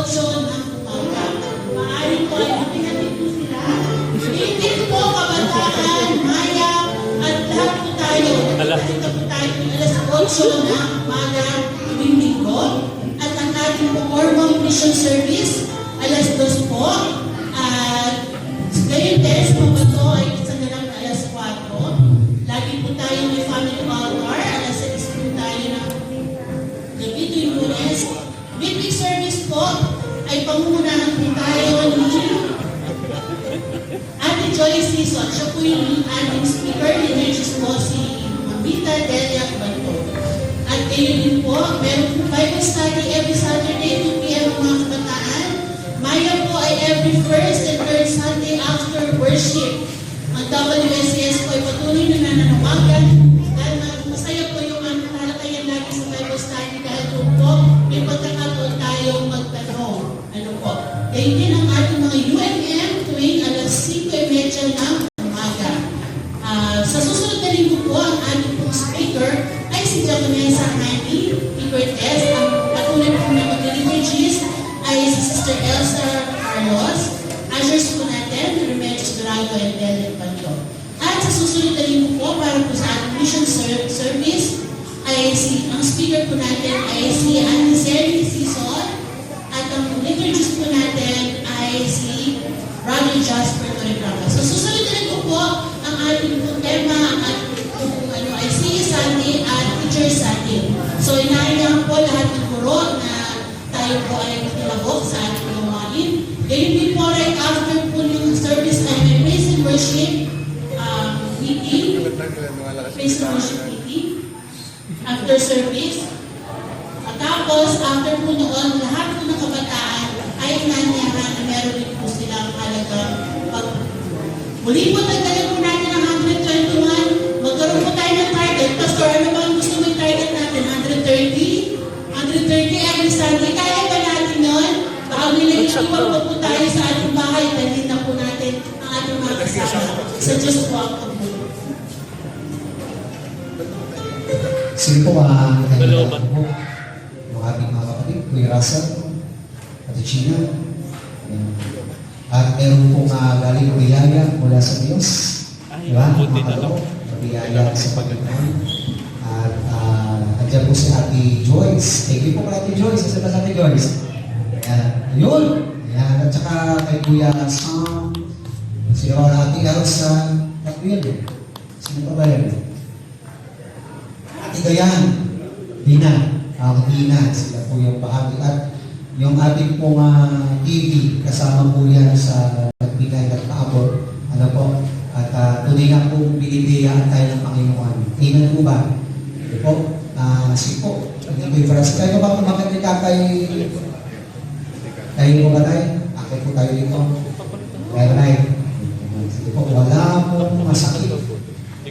8 ng umaga. Maaari po ay makinatid po sila. Hindi po kabataan, maya, at lahat po tayo. Nagkakita po tayo alas 8 ng umaga, tuwing linggo. At ang ating po Mormon Mission Service, alas 2 po. At ngayon din, sa Mabato ay isa na lang na alas 4. Lagi po tayo may family altar. Alas 6 po tayo ng gabi tuwing Lunes. Weekly service po ay pangunahan po tayo ni Ate Joyce Season. Siya po yung ating speaker. Linergis po si Mamita Delia Banto. At ayun din po, meron po Bible study every Saturday, 2 p.m. mga kabataan. Maya po ay every first and third Sunday after worship. Ang WSCS po ay patuloy na nananawagan dahil masaya po yung aming talakayan lagi sa Bible study dahil doon po may pagkakataon tayong magtanong. Ano po? Kaya din ang ating mga UMM tuwing alas 5:30 ng umaga. Sa susunod na linggo po, ang ating pong speaker ay si Jaconesa Handy Cortez. Ang patuloy po na mag-liturgies ay si Sister Elsa Carlos. Ushers po natin, Remedios Dorago and Delia Panto. At sa susunod na linggo po, para po sa ating mission service, ay ang speaker po natin ay si Auntie Seri Sison. At ang liturgist po natin ay si Brother Jasper Torrebraga. So susunod na linggo po, ang ating po tema at kung ano ay CE Sunday at Teacher Sunday. So inaayang po lahat ng guro na tayo po ay matilahok sa ating gawain. Ganyan din po right after po yung service ay may praise and worship meeting. Praise and worship meeting. After service. At tapos, after po noon, lahat po ng kabataan ay nanyahan na meron din po silang halagang pag... Muli po, tagdagan po natin ang 121. Magkaroon po tayo ng target. Pastor, ano ba ang gusto mo yung target natin? 130? 130 every Sunday. Kaya ba natin yun? Baka nilagyan po tayo sa ating bahay. Dalhin na po natin ang ating mga kasama. Sa Diyos po ang pagbulo. Sige po, kailangan po yung ating mga kapatid, Kuya Russell, Ate China. At meron pong galing biyaya mula sa Diyos. Diba? Makalo, biyaya sa Pagkakaan. At andyan po si Ate Joyce. Thank you po kay Ate Joyce. Kasi ba sa Ate Joyce? Ayun. At saka kay Kuya Sam, si Ate Elsa, at yun. Sino pa ba yun? Ate Gayan, Dina, Dina, sila po yung bahagi. At yung ating pong TV, kasama po yan sa nagbigay at paabot. Ano po? At tunay nga pong binibiyaan tayo ng Panginoon. Amen po ba? Ito po, sige po. Hindi po yung first. Kayo ba kumakit ni Tatay? Tayo po ba tayo? Akit po tayo dito. Kaya ba tayo? Sige po, wala pong masakit.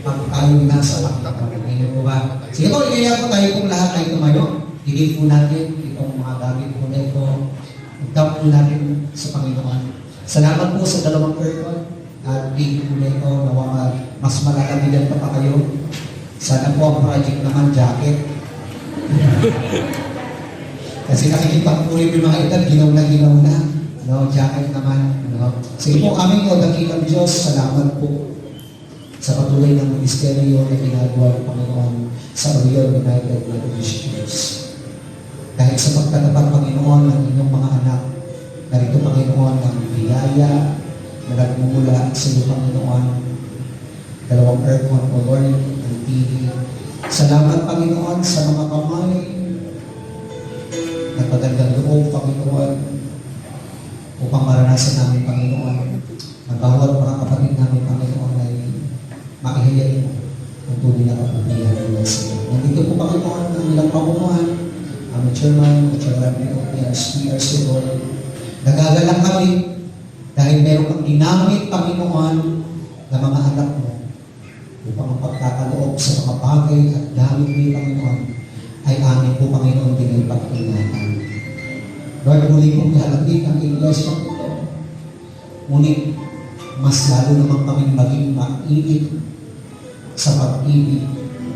Pag tayo nasa Panginoon. Amen po ba? Sige po, ikaya po tayo pong lahat tayo tumayo. Higit po natin itong mga gamit po na ito. Magdap po natin sa Panginoon. Salamat po sa 2 curtain. At bigyan po na ito, nawa mas malalabigan pa kayo. Sana po ang project naman, jacket. Kasi nakikipagpuli yung mga edad, ginaw na. No, jacket naman. No. Sige po, aming o dakilang Diyos, salamat po sa patuloy ng ministeryo na ginagawa ng Panginoon sa Oriol United Methodist Church. Dahil sa pagtatapat, Panginoon, ng inyong mga anak, narito, Panginoon, ng biyaya na nagmumula sa iyo, Panginoon, 2 aircon, O Lord, ng TV. Salamat, Panginoon, sa mga kamay na pagandang loob, Panginoon, upang maranasan namin, Panginoon, na bawat mga kapatid namin, Panginoon, ay makihiyain mo ang tunay na kapatihan nila sa iyo. Nandito po, Panginoon, ang ilang pamunuan, ang chairman, ang chairman of PRC, Lord. Nagagalang kami dahil meron kang ginamit, Panginoon, na mga anak mo upang ang pagkakaloob sa mga bagay at gamit mo, Panginoon, ay amin po, Panginoon, din ay pag-ingatan. Lord, muli kong ihalagin ang iglesia po ito. Ngunit, mas lalo naman kami maging mainit sa pag-ibig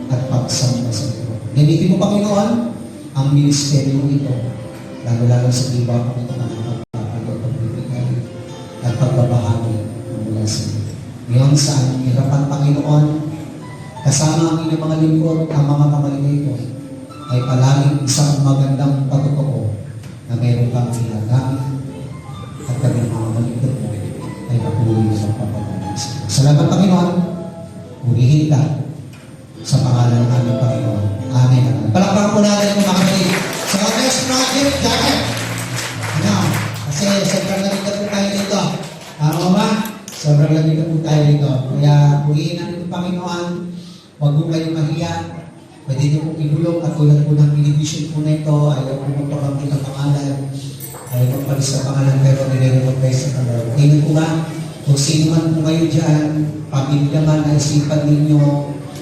at pagsamba sa iyo. Gamitin mo, Panginoon, ang ministeryo ito, lalo-lalo sa iba, Panginoon, at pagbabahagi ng mula sa iyo. Ngayon sa aming hirapan, Panginoon, kasama ang inyong mga lingkod, ang mga kamaligay ko, ay palaging isang magandang pagkakao na mayroon kang ilagamit at kami mga malingkod mo ay patuloy sa pagpapagalis. Salamat, Panginoon. Purihin ka sa pangalan ng aming Panginoon. Amen. Palakpakan po natin ang mga kapatid. Sa next project, jacket. Ano? Kasi sobrang lamig po tayo dito. Tama ba? Sobrang lamig po tayo dito. Kaya purihin natin ang Panginoon. Huwag mo kayong mahiya. Pwede niyo pong ibulong at tulad po ng television po na ito. Ayaw po magpakamit ang pangalan. Ayaw magpalis ang pangalan pero nire-remote kayo sa kamera. Okay na po ba? Kung sino man po kayo dyan, pamilya man, naisipan ninyo,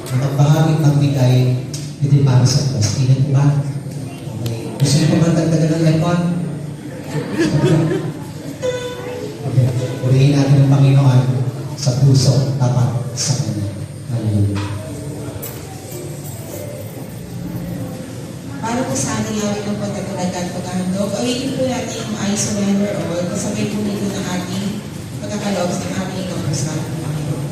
magbahagi ng bigay, hindi para sa class. Tingnan po ba? Okay. Gusto niyo pa ba dagdagan ng aircon? Okay. Purihin natin ang Panginoon sa puso, tapat sa Kanya. Hallelujah. Para po sa ating awit ng pagkatulad at pagkahandog, awitin po natin yung I surrender all, kasabay po nito ng ating pagkakaloob sa ating kapusan ng Panginoon.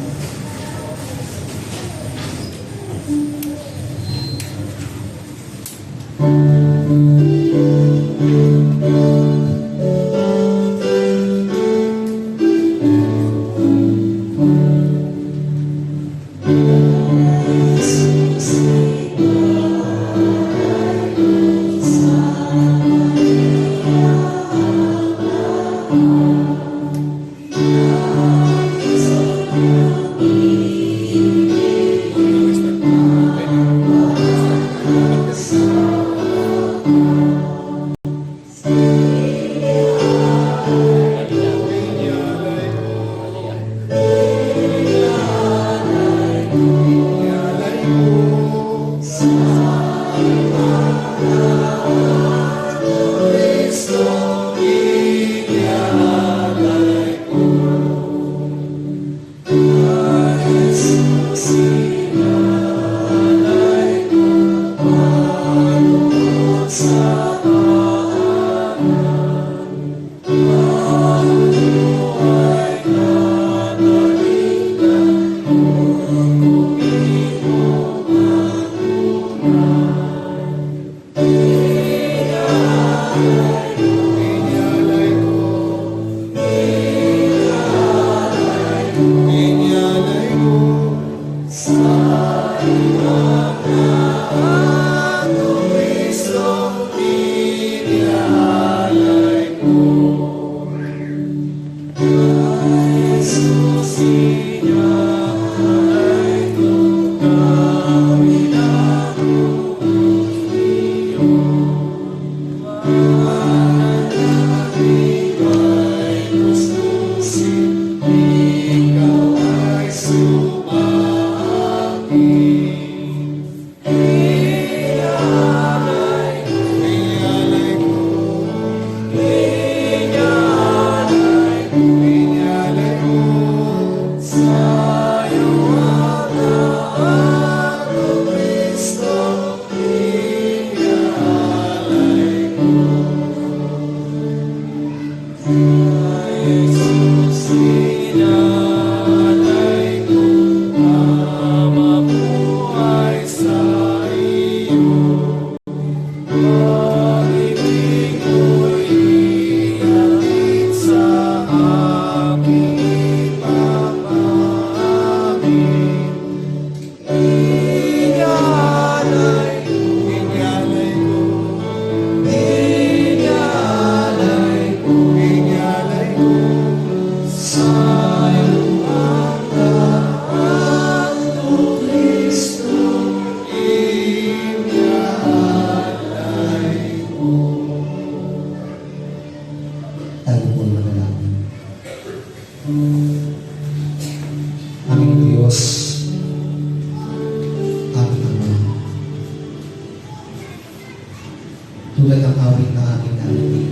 tulad ng awit na ating narinig.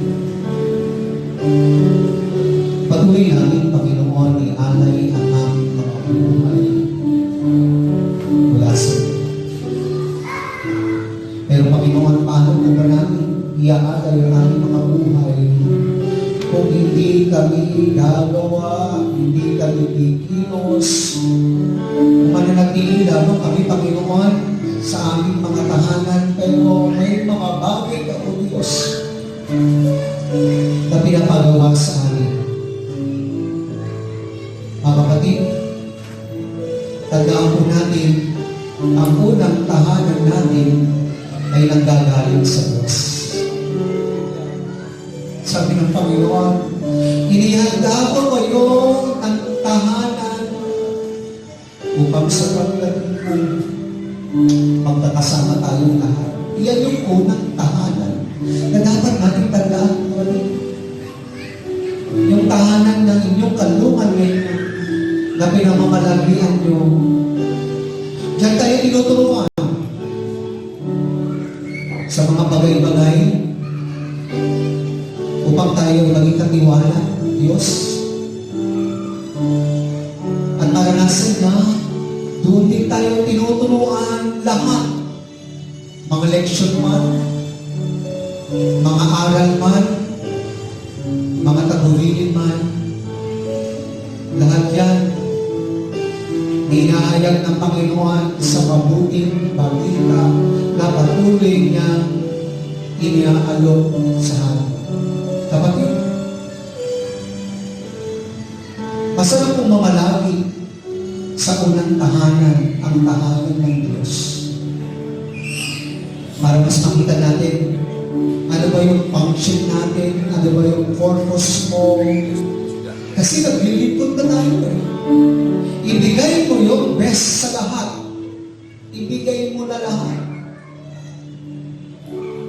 Patuloy namin, Panginoon, ialay ang aming mga buhay mula sa iyo. Pero Panginoon, paano na ba namin iaalay ang aming mga buhay kung hindi kami gagawa, hindi kami kikilos. Mananatili lamang kami, Panginoon, sa aming mga tahanan, pero may mga bagay ka, O Diyos, na pinapagawa sa amin. Mga kapatid, tandaan po natin, ang unang tahanan natin ay nanggagaling sa Diyos. Sabi ng Panginoon, inihanda ko kayo ng tahanan upang sa pagdating ko, magkakasama tayong lahat. Iyan yung unang tahanan na dapat natin tandaan. Yung tahanan ng inyong kalungan ngayon na pinamamalagian nyo. Diyan tayo tinuturuan sa mga bagay-bagay upang tayo maging katiwala, Diyos. At maranasan na, doon din tayo tinuturuan lahat. Mga leksyon man, mga aral man, mga tagubilin man, lahat yan, hinahayag ng Panginoon sa mabuting balita na patuloy niya iniaalok sa atin. Kapatid, masarap kong mamalagi sa unang tahanan, ang tahanan ng Diyos. Para mas makita natin, ano ba yung function natin, ano ba yung purpose mo. Kasi naglilipod na tayo eh. Ibigay mo yung best sa lahat. Ibigay mo na lahat.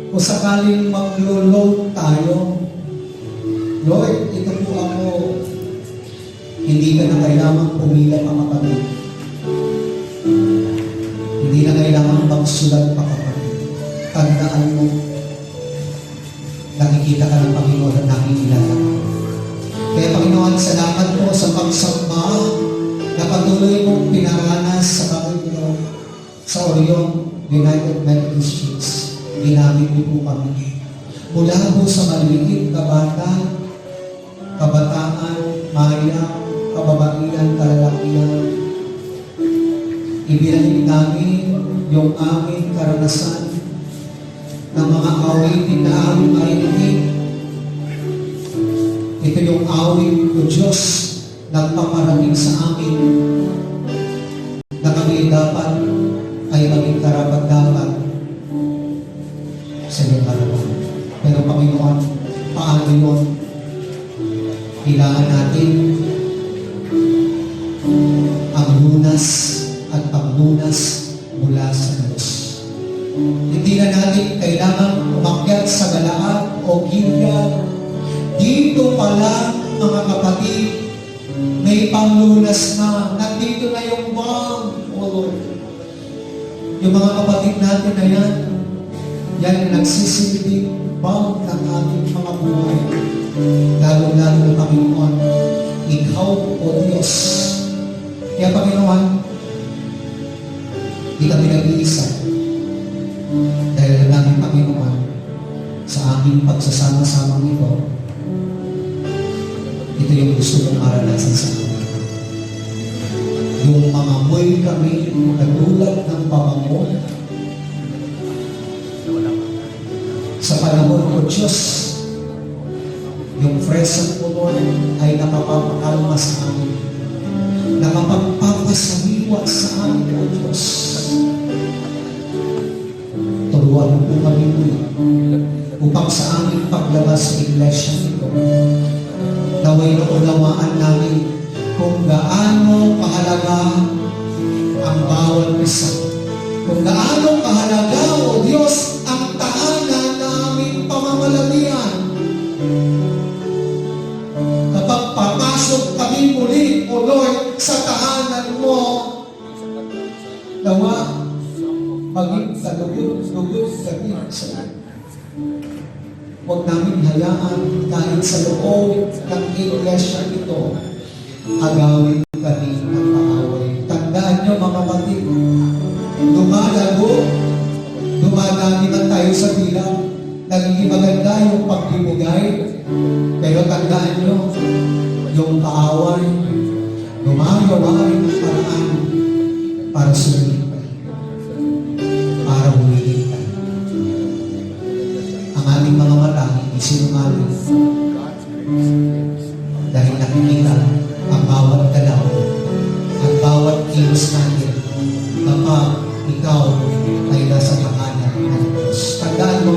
Kung sakaling mag-load tayo, Lord, ito po ako. Hindi ka na kailangan pumila pa kapatid. Hindi na kailangan magsulat pa kapatid. Tandaan mo, nakikita ka ng Panginoon at nakikilala ka. Kaya Panginoon, salamat po sa pagsamba na patuloy mong pinaranas sa Panginoon sa Orion United Methodist Church. Ginamit niyo po kami. Mula po sa maliliit na bata, kabataan, maya, kababaihan, kalalakihan. Ibinalik namin yung aming karanasan ng mga awitin na aming marinig. Ito yung awit ko, Diyos, nagpaparating sa amin na kami dapat ay maging karapat-dapat sa iyong harapan. Pero Panginoon, paano yun? Kailangan natin ang lunas at paglunas mula sa Diyos. Hindi na natin kailangan umakyat sa Galaad o Gilead. Dito pala, mga kapatid, may panglunas na. Nandito na yung bang, O Lord. Yung mga kapatid natin na yan ang nagsisilbing bang ng ating mga buhay. Lalo-lalo ng Panginoon, Ikaw, O Diyos. Kaya Panginoon, di kami nag-iisa. Dahil namin, Panginoon, sa aming pagsasama-samang ito yung gusto mong maranasan sa amin. Yung mga moy kami, nagulad ng pamango, sa panahon ko, Diyos, yung present mo, Lord, ay nakapapakalma sa amin. Nakapagpapasaliwa sa amin, O Diyos. Turuan mo po kami mo upang sa aming paglabas sa iglesia nito, naway na unawaan namin kung gaano kahalaga ang bawat isa. Kung gaano kahalaga, O Diyos, ang tahanan na aming pamamalalian. Kapag papasok kami muli, O Lord, sa tahanan mo, nawa, maging kalugod-lugod kami sa iyo. Huwag namin hayaan kahit sa loob ng iglesia ito, agawin kami ng paaway. Tandaan nyo mga kapatid, dumalago, dumadami man tayo sa bilang, nagiging maganda yung pagbibigay. Pero tandaan nyo, yung kaaway, gumagawa rin ng paraan para sumilit ka, para humilit ka. Ang ating mga mata, hindi sinungaling. Dahil nakikita ang bawat galaw, ang bawat kilos natin, kapag ikaw ay nasa tahanan ng Diyos. Tandaan mo,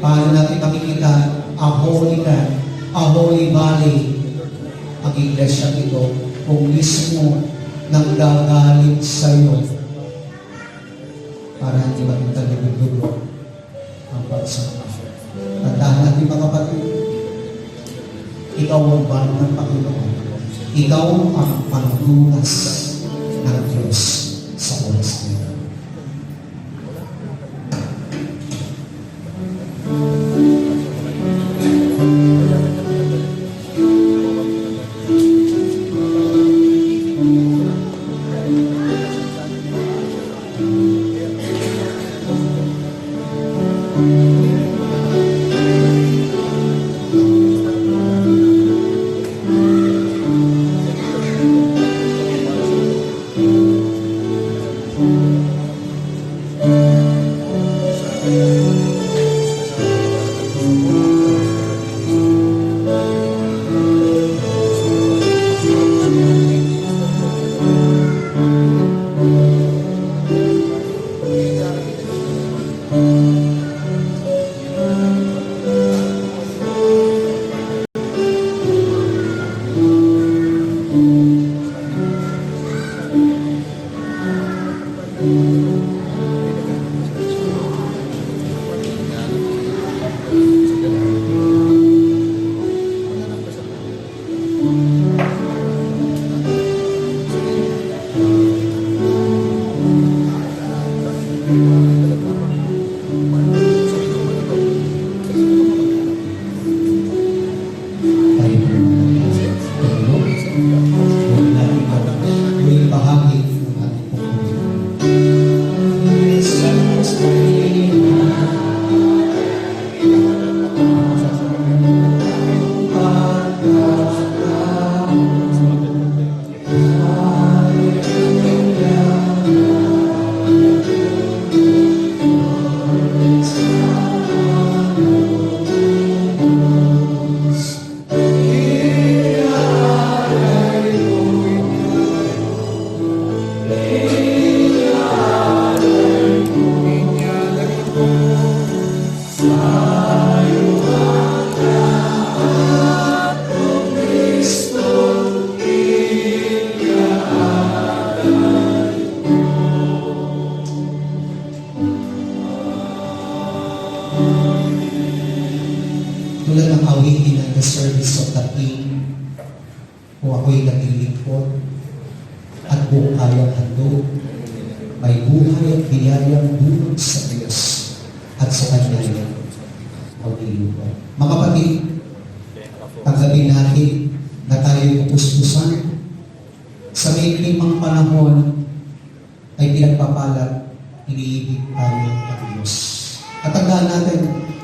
paano natin makikita ang Holy Land, ang Holy Valley, ang iglesia ito, kung mismo nang gagaling sa iyo para hindi makita nagdudugo ang pagsama. Tandaan natin mga kapatid, ikaw ang bago ng Panginoon. Ikaw ang panglunas ng Diyos sa oras nito. Tulad ng awitin ng The Service of the King, kung ako'y naglilingkod at buong kayang handog, may buhay at biyayang dulot sa Diyos at sa Kanyang paglilingkod. Mga kapatid, tanggapin natin na tayo'y kapuspusan sa maikling mga panahon ay pinagpapalat, iniibig tayo ng Diyos. At tandaan natin,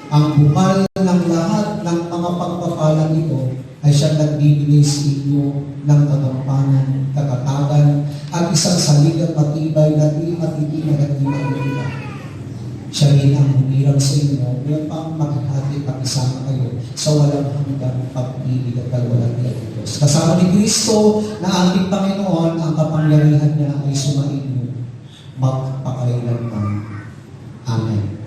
ang bukal ng lahat ng mga pagpapalang ito ay siyang nagbibigay sa inyo ng kagampanan, katatagan, at isang saligang matibay na di matitinag at di matitigan. Siya rin ang humirang sa inyo upang maghahati at isama kayo sa walang hanggang pag-ibig at kalwalang ng Diyos. Kasama ni Kristo na ating Panginoon, ang kapangyarihan niya ay sumainyo magpakailanman. Amen.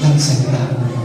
ng salita ng Panginoon.